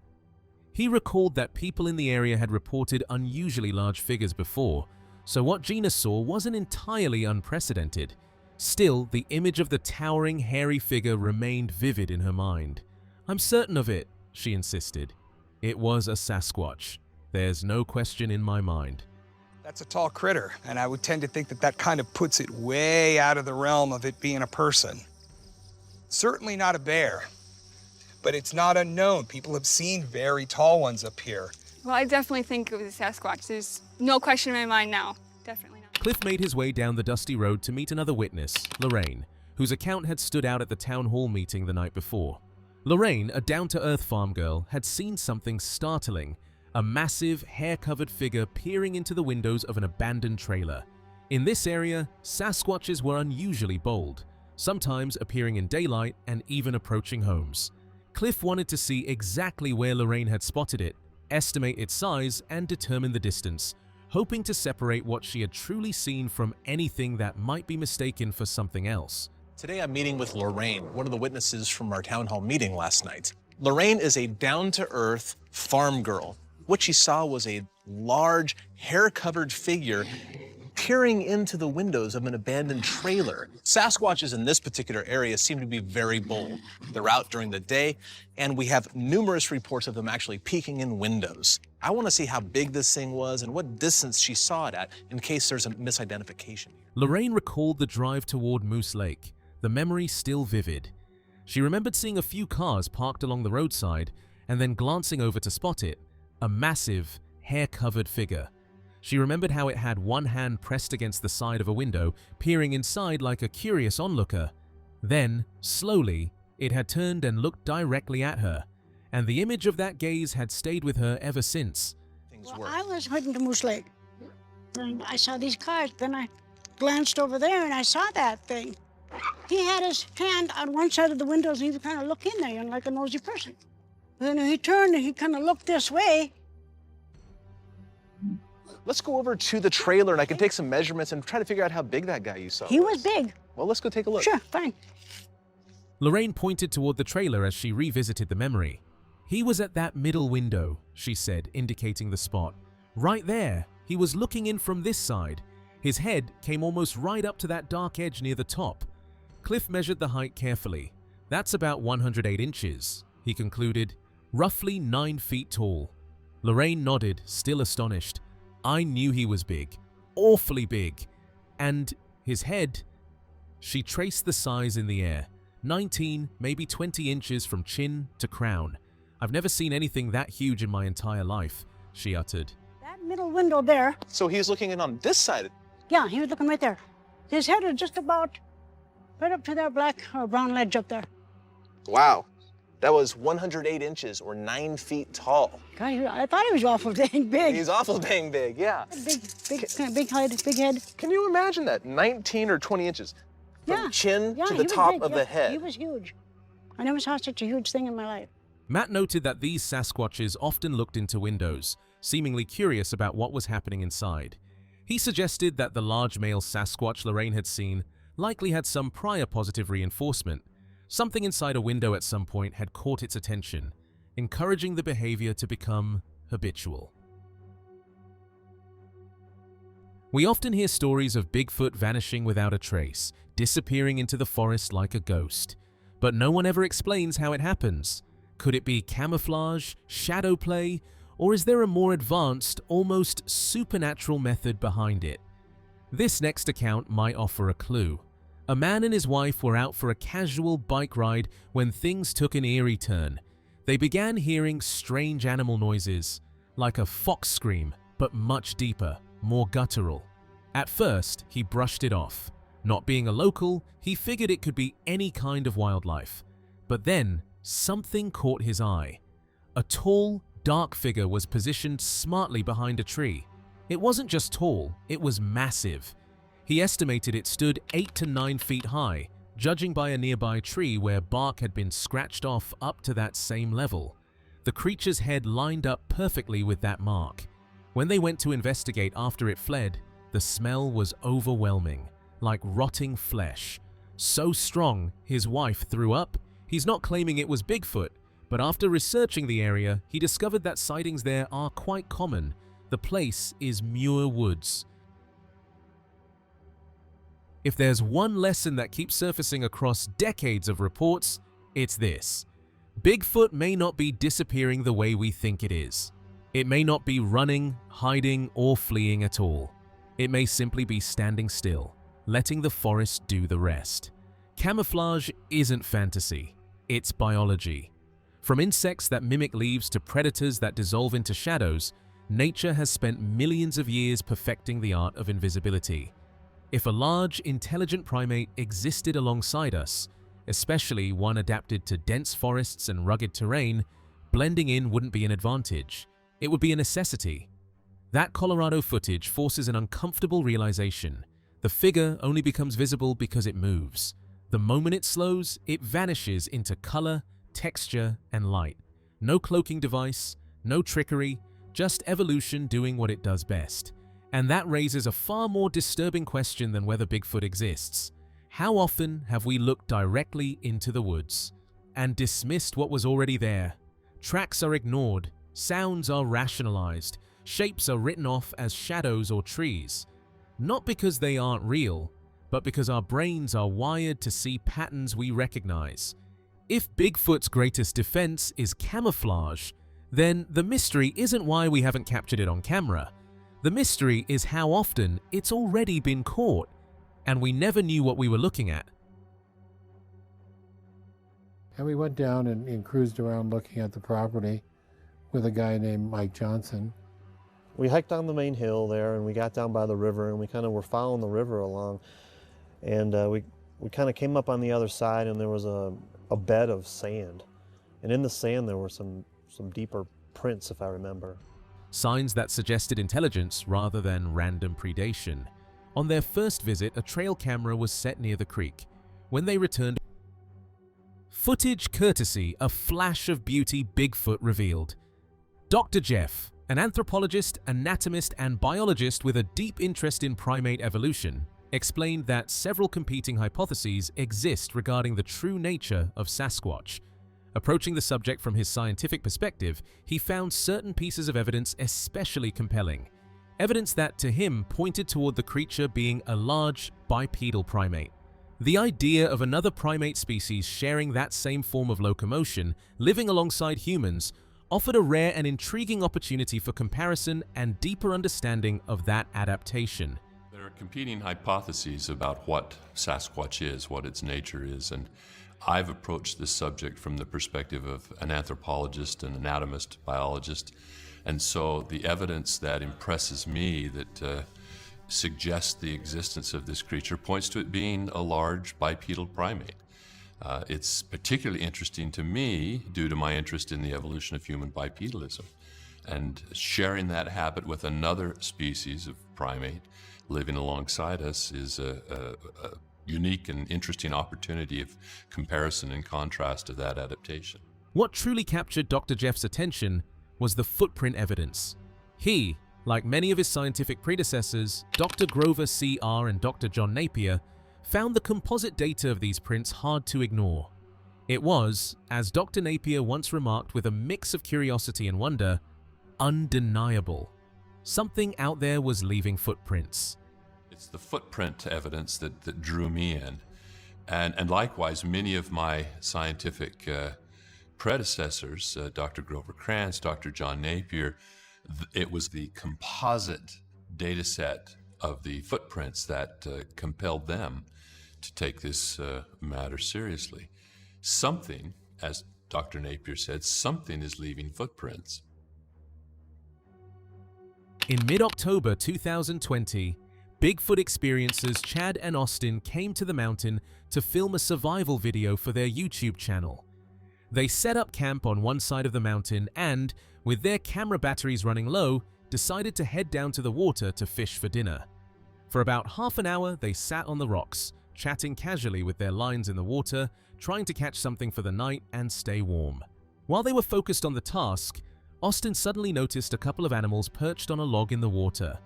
[SPEAKER 3] He recalled that people in the area had reported unusually large figures before, so what Gina saw wasn't entirely unprecedented. Still, the image of the towering, hairy figure remained vivid in her mind. "I'm certain of it," she insisted. "It was a Sasquatch. There's no question in my mind."
[SPEAKER 5] That's a tall critter, and I would tend to think that that kind of puts it way out of the realm of it being a person. Certainly not a bear, but it's not unknown. People have seen very tall ones up here.
[SPEAKER 17] Well, I definitely think it was a Sasquatch. There's no question in my mind now. Definitely not.
[SPEAKER 3] Cliff made his way down the dusty road to meet another witness, Lorraine, whose account had stood out at the town hall meeting the night before. Lorraine, a down-to-earth farm girl, had seen something startling: a massive, hair-covered figure peering into the windows of an abandoned trailer. In this area, Sasquatches were unusually bold, sometimes appearing in daylight and even approaching homes. Cliff wanted to see exactly where Lorraine had spotted it, estimate its size, and determine the distance, hoping to separate what she had truly seen from anything that might be mistaken for something else.
[SPEAKER 2] Today I'm meeting with Lorraine, one of the witnesses from our town hall meeting last night. Lorraine is a down-to-earth farm girl. What she saw was a large, hair-covered figure peering into the windows of an abandoned trailer. Sasquatches in this particular area seem to be very bold. They're out during the day, and we have numerous reports of them actually peeking in windows. I want to see how big this thing was and what distance she saw it at in case there's a misidentification.
[SPEAKER 3] Lorraine recalled the drive toward Moose Lake, the memory still vivid. She remembered seeing a few cars parked along the roadside and then glancing over to spot it, a massive, hair-covered figure. She remembered how it had one hand pressed against the side of a window, peering inside like a curious onlooker. Then, slowly, it had turned and looked directly at her, and the image of that gaze had stayed with her ever since.
[SPEAKER 20] Well, I was heading to Moose Lake, and I saw these cars. Then I glanced over there, and I saw that thing. He had his hand on one side of the windows, and he was kind of looking in there, like a nosy person. Then he turned, and he kind of looked this way.
[SPEAKER 2] Let's go over to the trailer, and I can take some measurements and try to figure out how big that guy you saw
[SPEAKER 20] He was big.
[SPEAKER 2] Well, let's go take a look.
[SPEAKER 20] Sure, fine.
[SPEAKER 3] Lorraine pointed toward the trailer as she revisited the memory. "He was at that middle window," she said, indicating the spot. "Right there. He was looking in from this side. His head came almost right up to that dark edge near the top." Cliff measured the height carefully. "That's about 108 inches, he concluded. "Roughly 9 feet tall." Lorraine nodded, still astonished. "I knew he was big. Awfully big. And his head..." She traced the size in the air. 19, maybe 20 inches from chin to crown. "I've never seen anything that huge in my entire life," she uttered.
[SPEAKER 20] That middle window there.
[SPEAKER 2] So he's looking in on this side.
[SPEAKER 20] Yeah, he was looking right there. His head was just about right up to that black or brown ledge up there.
[SPEAKER 2] Wow. That was 108 inches or 9 feet tall.
[SPEAKER 20] God, I thought he was awful dang big.
[SPEAKER 2] He's awful dang big, yeah.
[SPEAKER 20] Big head.
[SPEAKER 2] Can you imagine that? 19 or 20 inches from chin to the
[SPEAKER 20] he was
[SPEAKER 2] top
[SPEAKER 20] big,
[SPEAKER 2] of the head.
[SPEAKER 20] He was huge. I never saw such a huge thing in my life.
[SPEAKER 3] Matt noted that these Sasquatches often looked into windows, seemingly curious about what was happening inside. He suggested that the large male Sasquatch Lorraine had seen likely had some prior positive reinforcement. Something inside a window at some point had caught its attention, encouraging the behavior to become habitual. We often hear stories of Bigfoot vanishing without a trace, disappearing into the forest like a ghost. But no one ever explains how it happens. Could it be camouflage, shadow play, or is there a more advanced, almost supernatural method behind it? This next account might offer a clue. A man and his wife were out for a casual bike ride when things took an eerie turn. They began hearing strange animal noises, like a fox scream, but much deeper, more guttural. At first, he brushed it off. Not being a local, he figured it could be any kind of wildlife. But then, something caught his eye. A tall, dark figure was positioned smartly behind a tree. It wasn't just tall, it was massive. He estimated it stood 8 to 9 feet high, judging by a nearby tree where bark had been scratched off up to that same level. The creature's head lined up perfectly with that mark. When they went to investigate after it fled, the smell was overwhelming, like rotting flesh. So strong, his wife threw up. He's not claiming it was Bigfoot, but after researching the area, he discovered that sightings there are quite common. The place is Muir Woods. If there's one lesson that keeps surfacing across decades of reports, it's this. Bigfoot may not be disappearing the way we think it is. It may not be running, hiding, or fleeing at all. It may simply be standing still, letting the forest do the rest. Camouflage isn't fantasy, it's biology. From insects that mimic leaves to predators that dissolve into shadows, nature has spent millions of years perfecting the art of invisibility. If a large, intelligent primate existed alongside us, especially one adapted to dense forests and rugged terrain, blending in wouldn't be an advantage. It would be a necessity. That Colorado footage forces an uncomfortable realization. The figure only becomes visible because it moves. The moment it slows, it vanishes into color, texture, and light. No cloaking device, no trickery, just evolution doing what it does best. And that raises a far more disturbing question than whether Bigfoot exists. How often have we looked directly into the woods and dismissed what was already there? Tracks are ignored, sounds are rationalized, shapes are written off as shadows or trees. Not because they aren't real, but because our brains are wired to see patterns we recognize. If Bigfoot's greatest defense is camouflage, then the mystery isn't why we haven't captured it on camera. The mystery is how often it's already been caught, and we never knew what we were looking at.
[SPEAKER 21] And we went down and cruised around looking at the property with a guy named Mike Johnson.
[SPEAKER 22] We hiked down the main hill there, and we got down by the river, and we kind of were following the river along. And we kind of came up on the other side, and there was a bed of sand. And in the sand there were some deeper prints, if I remember.
[SPEAKER 3] Signs that suggested intelligence rather than random predation. On their first visit, a trail camera was set near the creek. When they returned, footage courtesy a flash of beauty Bigfoot revealed. Dr. Jeff, an anthropologist, anatomist, and biologist with a deep interest in primate evolution, explained that several competing hypotheses exist regarding the true nature of Sasquatch. Approaching the subject from his scientific perspective, he found certain pieces of evidence especially compelling. Evidence that, to him, pointed toward the creature being a large, bipedal primate. The idea of another primate species sharing that same form of locomotion, living alongside humans, offered a rare and intriguing opportunity for comparison and deeper understanding of that adaptation.
[SPEAKER 23] There are competing hypotheses about what Sasquatch is, what its nature is, and I've approached this subject from the perspective of an anthropologist, an anatomist, biologist, and so the evidence that impresses me that suggests the existence of this creature points to it being a large bipedal primate. It's particularly interesting to me due to my interest in the evolution of human bipedalism, and sharing that habit with another species of primate living alongside us is a unique and interesting opportunity of comparison and contrast to that adaptation.
[SPEAKER 3] What truly captured Dr. Jeff's attention was the footprint evidence. He, like many of his scientific predecessors, Dr. Grover C.R. and Dr. John Napier, found the composite data of these prints hard to ignore. It was, as Dr. Napier once remarked with a mix of curiosity and wonder, undeniable. Something out there was leaving footprints.
[SPEAKER 23] It's the footprint evidence that drew me in. And likewise, many of my scientific predecessors, Dr. Grover Krantz, Dr. John Napier, it was the composite data set of the footprints that compelled them to take this matter seriously. Something, as Dr. Napier said something is leaving footprints.
[SPEAKER 3] In mid-October 2020, Bigfoot experiencers Chad and Austin came to the mountain to film a survival video for their YouTube channel. They set up camp on one side of the mountain and, with their camera batteries running low, decided to head down to the water to fish for dinner. For about half an hour, they sat on the rocks, chatting casually with their lines in the water, trying to catch something for the night and stay warm. While they were focused on the task, Austin suddenly noticed a couple of animals perched on a log in the water.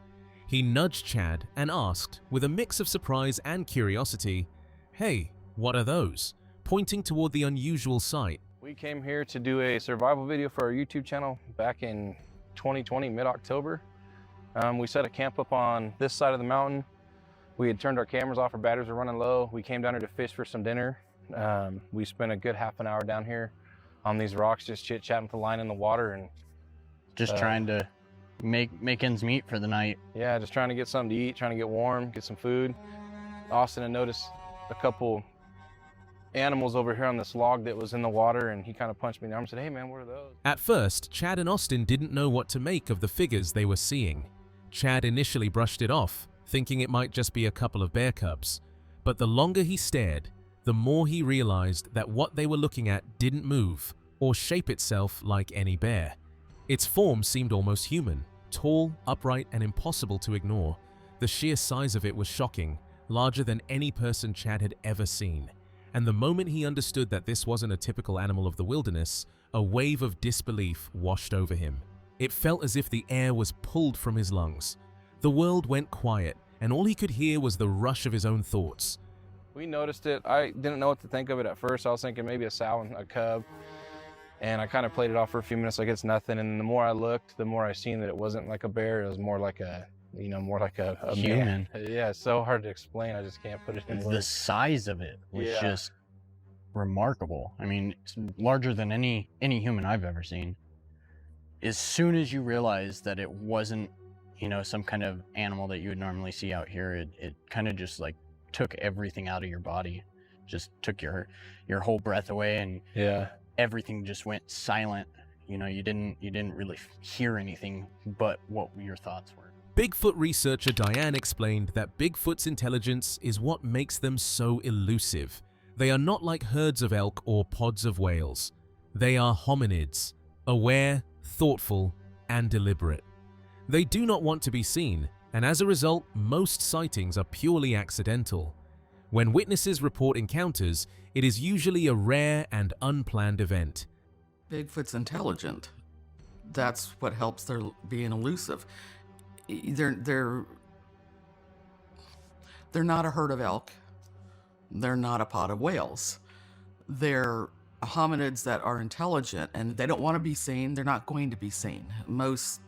[SPEAKER 3] He nudged Chad and asked, with a mix of surprise and curiosity, "Hey, what are those?" pointing toward the unusual sight.
[SPEAKER 1] We came here to do a survival video for our YouTube channel back in 2020, mid-October. We set a camp up on this side of the mountain. We had turned our cameras off, our batteries were running low. We came down here to fish for some dinner. We spent a good half an hour down here on these rocks, just chit-chatting with the line in the water and
[SPEAKER 6] just trying to make ends meet for the night.
[SPEAKER 1] Yeah, just trying to get something to eat, trying to get warm, get some food. Austin had noticed a couple animals over here on this log that was in the water, and he kind of punched me in the arm and said, "Hey man, what are those?"
[SPEAKER 3] At first, Chad and Austin didn't know what to make of the figures they were seeing. Chad initially brushed it off, thinking it might just be a couple of bear cubs. But the longer he stared, the more he realized that what they were looking at didn't move or shape itself like any bear. Its form seemed almost human, tall, upright, and impossible to ignore. The sheer size of it was shocking, larger than any person Chad had ever seen. And the moment he understood that this wasn't a typical animal of the wilderness, a wave of disbelief washed over him. It felt as if the air was pulled from his lungs. The world went quiet, and all he could hear was the rush of his own thoughts.
[SPEAKER 1] We noticed it. I didn't know what to think of it at first. I was thinking maybe a sow and a cub. And I kind of played it off for a few minutes like it's nothing. And the more I looked, the more I seen that it wasn't like a bear. It was more like a, more like a
[SPEAKER 6] human.
[SPEAKER 1] Man. Yeah, it's so hard to explain. I just can't put it in words.
[SPEAKER 6] The size of it was just remarkable. I mean, it's larger than any human I've ever seen. As soon as you realize that it wasn't, some kind of animal that you would normally see out here, it kind of just like took everything out of your body, just took your whole breath away, and everything just went silent. You didn't really hear anything but what your thoughts were.
[SPEAKER 3] Bigfoot researcher Diane explained that Bigfoot's intelligence is what makes them so elusive. They are not like herds of elk or pods of whales. They are hominids, aware, thoughtful, and deliberate. They do not want to be seen, and as a result, most sightings are purely accidental. When witnesses report encounters, it is usually a rare and unplanned event.
[SPEAKER 7] Bigfoot's intelligent. That's what helps their being elusive. They're not a herd of elk. They're not a pod of whales. They're hominids that are intelligent, and they don't want to be seen. They're not going to be seen. Most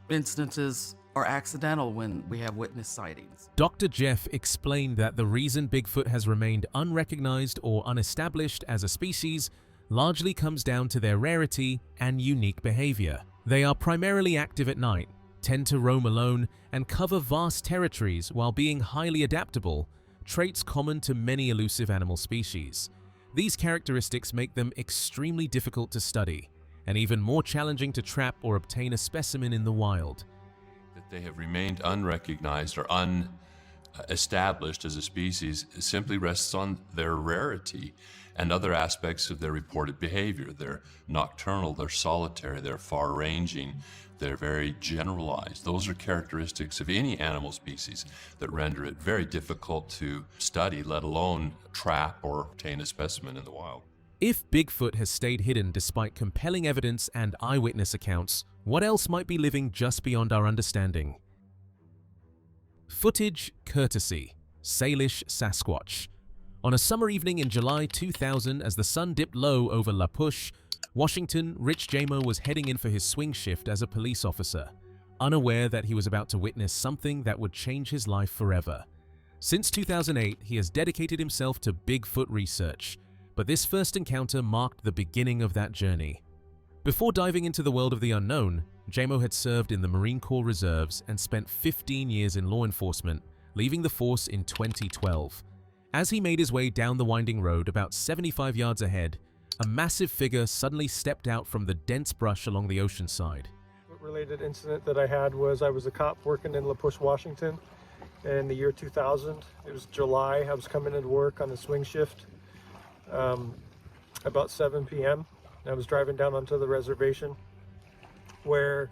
[SPEAKER 7] instances are accidental when we have witness sightings.
[SPEAKER 3] Dr. Jeff explained that the reason Bigfoot has remained unrecognized or unestablished as a species largely comes down to their rarity and unique behavior. They are primarily active at night, tend to roam alone, and cover vast territories while being highly adaptable, traits common to many elusive animal species. These characteristics make them extremely difficult to study, and even more challenging to trap or obtain a specimen in the wild.
[SPEAKER 23] That they have remained unrecognized or unestablished as a species simply rests on their rarity and other aspects of their reported behavior. They're nocturnal, they're solitary, they're far-ranging, they're very generalized. Those are characteristics of any animal species that render it very difficult to study, let alone trap or obtain a specimen in the wild.
[SPEAKER 3] If Bigfoot has stayed hidden despite compelling evidence and eyewitness accounts, what else might be living just beyond our understanding? Footage courtesy, Salish Sasquatch. On a summer evening in July 2000, as the sun dipped low over La Push, Washington, Rich Jamo was heading in for his swing shift as a police officer, unaware that he was about to witness something that would change his life forever. Since 2008, he has dedicated himself to Bigfoot research, but this first encounter marked the beginning of that journey. Before diving into the world of the unknown, Jamo had served in the Marine Corps Reserves and spent 15 years in law enforcement, leaving the force in 2012. As he made his way down the winding road about 75 yards ahead, a massive figure suddenly stepped out from the dense brush along the ocean side.
[SPEAKER 8] Related incident that I had was I was a cop working in La Push, Washington in the year 2000. It was July. I was coming into work on the swing shift about 7 p.m. I was driving down onto the reservation where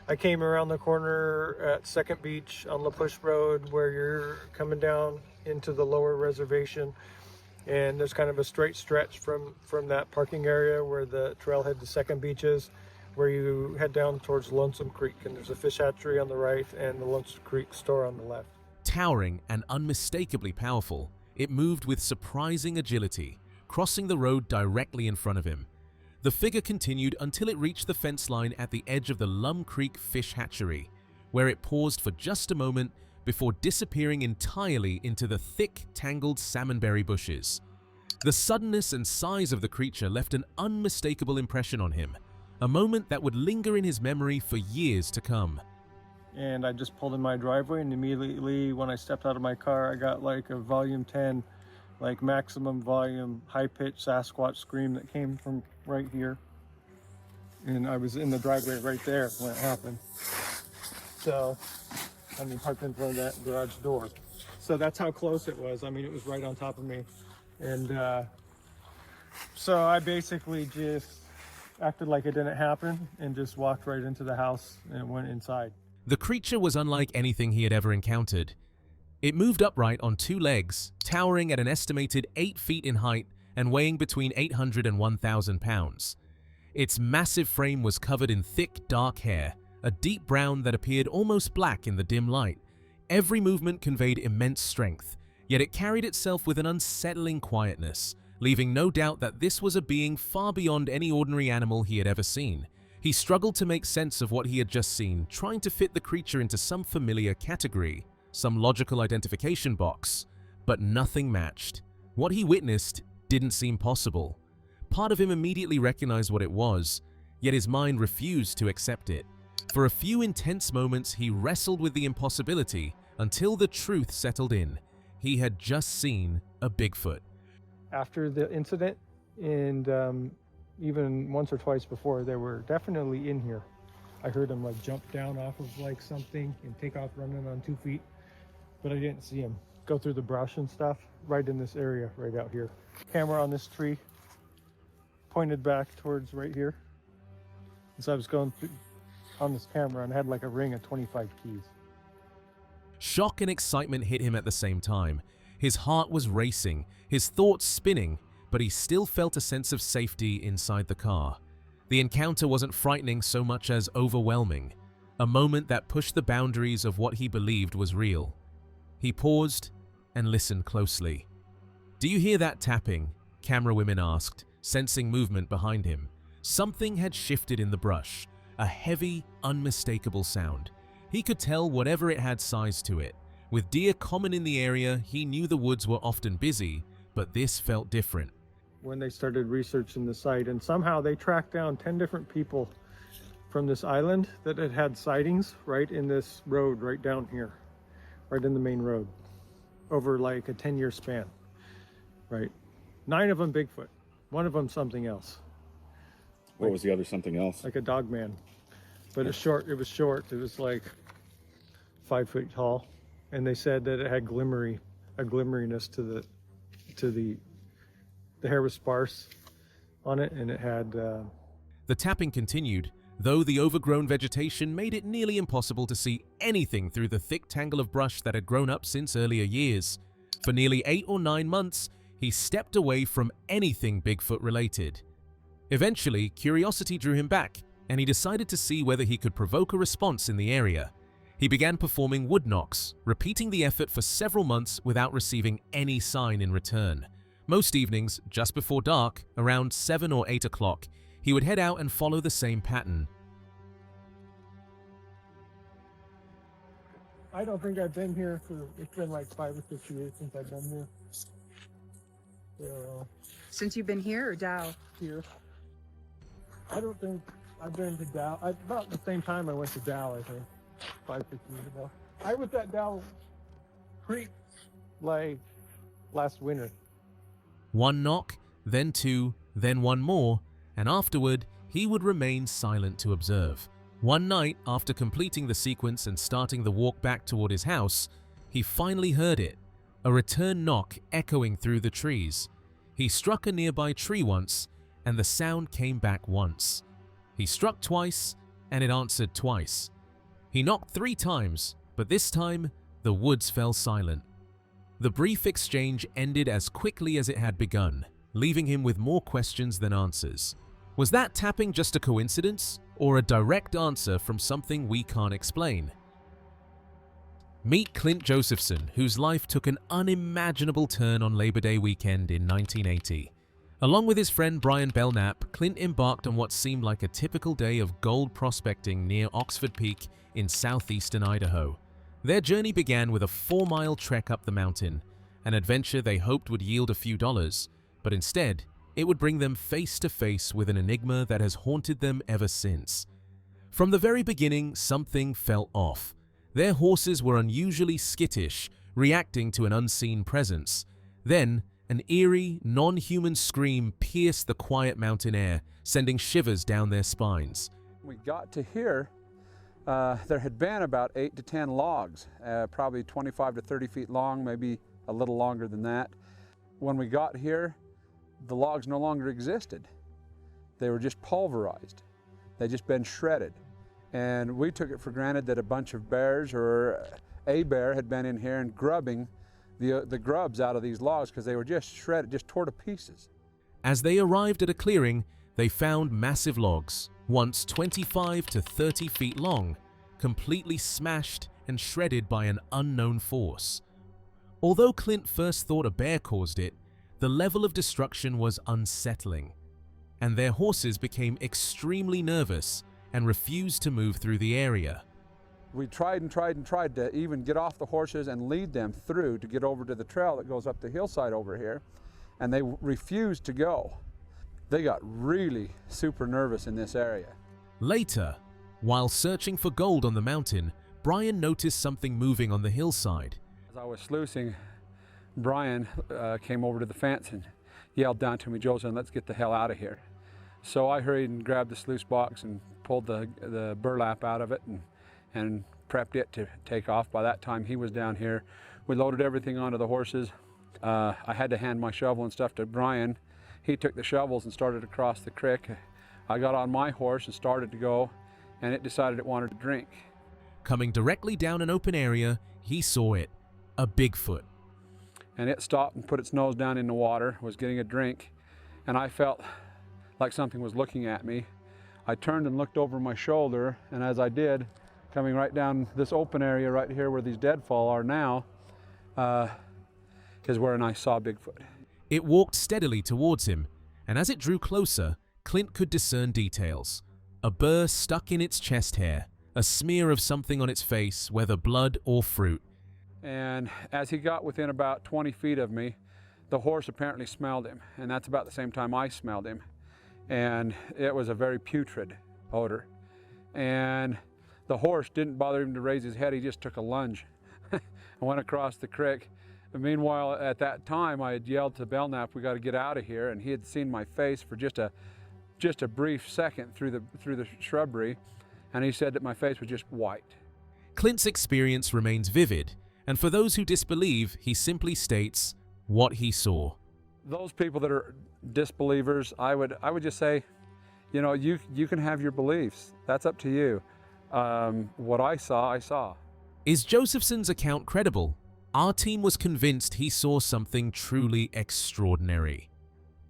[SPEAKER 8] I came around the corner at Second Beach on La Push Road where you're coming down into the lower reservation, and there's kind of a straight stretch from that parking area where the trailhead to Second Beach is, where you head down towards Lonesome Creek, and there's a fish hatchery on the right and the Lonesome Creek store on the left.
[SPEAKER 3] Towering and unmistakably powerful, it moved with surprising agility, crossing the road directly in front of him. The figure continued until it reached the fence line at the edge of the Lum Creek Fish Hatchery, where it paused for just a moment before disappearing entirely into the thick, tangled salmonberry bushes. The suddenness and size of the creature left an unmistakable impression on him, a moment that would linger in his memory for years to come.
[SPEAKER 8] And I just pulled in my driveway, and immediately when I stepped out of my car, I got like a volume 10, like maximum volume, high-pitched Sasquatch scream that came from right here. And I was in the driveway right there when it happened. So, I mean, parked in front of that garage door. So that's how close it was. I mean, it was right on top of me. And so I basically just acted like it didn't happen and just walked right into the house and went inside.
[SPEAKER 3] The creature was unlike anything he had ever encountered. It moved upright on two legs, towering at an estimated 8 feet in height and weighing between 800 and 1,000 pounds. Its massive frame was covered in thick, dark hair, a deep brown that appeared almost black in the dim light. Every movement conveyed immense strength, yet it carried itself with an unsettling quietness, leaving no doubt that this was a being far beyond any ordinary animal he had ever seen. He struggled to make sense of what he had just seen, trying to fit the creature into some familiar category, some logical identification box, but nothing matched. What he witnessed didn't seem possible. Part of him immediately recognized what it was, yet his mind refused to accept it. For a few intense moments, he wrestled with the impossibility until the truth settled in. He had just seen a Bigfoot.
[SPEAKER 8] After the incident, and even once or twice before, they were definitely in here. I heard them like jump down off of like something and take off running on 2 feet, but I didn't see them go through the brush and stuff right in this area right out here. Camera on this tree pointed back towards right here. And so I was going through on this camera and I had like a ring of 25 keys.
[SPEAKER 3] Shock and excitement hit him at the same time. His heart was racing, his thoughts spinning, but he still felt a sense of safety inside the car. The encounter wasn't frightening so much as overwhelming, a moment that pushed the boundaries of what he believed was real. He paused and listened closely. "Do you hear that tapping?" camera women asked, sensing movement behind him. Something had shifted in the brush, a heavy, unmistakable sound. He could tell whatever it had size to it. With deer common in the area, he knew the woods were often busy, but this felt different.
[SPEAKER 8] When they started researching the site, and somehow they tracked down 10 different people from this island that had had sightings right in this road right down here, right in the main road, over like a 10-year span, right? 9 of them Bigfoot, 1 of them something else.
[SPEAKER 9] What was the other something else?
[SPEAKER 8] Like a dog man, but it was short. It was like 5 feet tall, and they said that it had a glimmeriness to the hair was sparse on it, and it had...
[SPEAKER 3] The tapping continued, though the overgrown vegetation made it nearly impossible to see anything through the thick tangle of brush that had grown up since earlier years. For nearly 8 or 9 months, he stepped away from anything Bigfoot related. Eventually, curiosity drew him back, and he decided to see whether he could provoke a response in the area. He began performing wood knocks, repeating the effort for several months without receiving any sign in return. Most evenings, just before dark, around 7 or 8 o'clock, he would head out and follow the same pattern.
[SPEAKER 8] I don't think I've been here it's been like 5 or 6 years since I've been here. So,
[SPEAKER 19] Since you've been here or Dow?
[SPEAKER 8] Here. I don't think I've been to Dow. About the same time I went to Dow, I think. 5, 6 years ago. I was at Dow Creek like last winter.
[SPEAKER 3] 1 knock, then 2, then one more, and afterward, he would remain silent to observe. One night, after completing the sequence and starting the walk back toward his house, he finally heard it, a return knock echoing through the trees. He struck a nearby tree once, and the sound came back once. He struck twice, and it answered twice. He knocked 3 times, but this time, the woods fell silent. The brief exchange ended as quickly as it had begun, leaving him with more questions than answers. Was that tapping just a coincidence, or a direct answer from something we can't explain? Meet Clint Josephson, whose life took an unimaginable turn on Labor Day weekend in 1980. Along with his friend Brian Belknap, Clint embarked on what seemed like a typical day of gold prospecting near Oxford Peak in southeastern Idaho. Their journey began with a 4-mile trek up the mountain, an adventure they hoped would yield a few dollars, but instead, it would bring them face to face with an enigma that has haunted them ever since. From the very beginning, something felt off. Their horses were unusually skittish, reacting to an unseen presence. Then, an eerie, non-human scream pierced the quiet mountain air, sending shivers down their spines.
[SPEAKER 14] We got to here, there had been about 8 to 10 logs, probably 25 to 30 feet long, maybe a little longer than that. When we got here, the logs no longer existed. They were just pulverized. They'd just been shredded. And we took it for granted that a bunch of bears or a bear had been in here and grubbing the grubs out of these logs because they were just shredded, just tore to pieces.
[SPEAKER 3] As they arrived at a clearing, they found massive logs, once 25 to 30 feet long, completely smashed and shredded by an unknown force. Although Clint first thought a bear caused it, the level of destruction was unsettling, and their horses became extremely nervous and refused to move through the area.
[SPEAKER 14] We tried and tried and tried to even get off the horses and lead them through to get over to the trail that goes up the hillside over here, and they refused to go. They got really super nervous in this area.
[SPEAKER 3] Later, while searching for gold on the mountain, Brian noticed something moving on the hillside.
[SPEAKER 14] As I was sluicing, Brian came over to the fence and yelled down to me, "Joseph, let's get the hell out of here." So I hurried and grabbed the sluice box and pulled the burlap out of it and prepped it to take off. By that time, he was down here. We loaded everything onto the horses. I had to hand my shovel and stuff to Brian. He took the shovels and started across the creek. I got on my horse and started to go, and it decided it wanted to drink.
[SPEAKER 3] Coming directly down an open area, he saw it, a Bigfoot.
[SPEAKER 14] And it stopped and put its nose down in the water, was getting a drink, and I felt like something was looking at me. I turned and looked over my shoulder, and as I did, coming right down this open area right here where these deadfall are now, is where I saw Bigfoot.
[SPEAKER 3] It walked steadily towards him, and as it drew closer, Clint could discern details. A burr stuck in its chest hair, a smear of something on its face, whether blood or fruit.
[SPEAKER 14] And as he got within about 20 feet of me, the horse apparently smelled him, and that's about the same time I smelled him. And it was a very putrid odor. And the horse didn't bother him to raise his head, he just took a lunge and went across the creek. And meanwhile, at that time, I had yelled to Belknap, "We got to get out of here," and he had seen my face for just a brief second through the shrubbery, and he said that my face was just white.
[SPEAKER 3] Clint's experience remains vivid, and for those who disbelieve, he simply states what he saw.
[SPEAKER 14] Those people that are disbelievers, I would just say, you know, you can have your beliefs. That's up to you. What I saw, I saw.
[SPEAKER 3] Is Josephson's account credible? Our team was convinced he saw something truly extraordinary.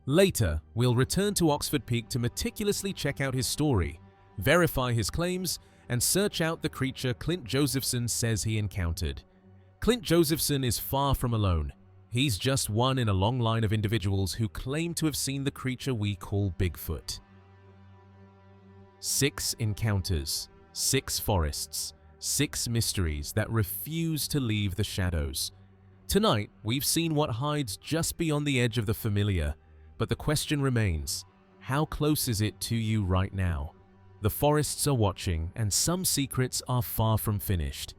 [SPEAKER 3] Later, we'll return to Oxford Peak to meticulously check out his story, verify his claims, and search out the creature Clint Josephson says he encountered. Clint Josephson is far from alone. He's just one in a long line of individuals who claim to have seen the creature we call Bigfoot. 6 encounters, 6 forests, 6 mysteries that refuse to leave the shadows. Tonight, we've seen what hides just beyond the edge of the familiar, but the question remains, how close is it to you right now? The forests are watching, and some secrets are far from finished.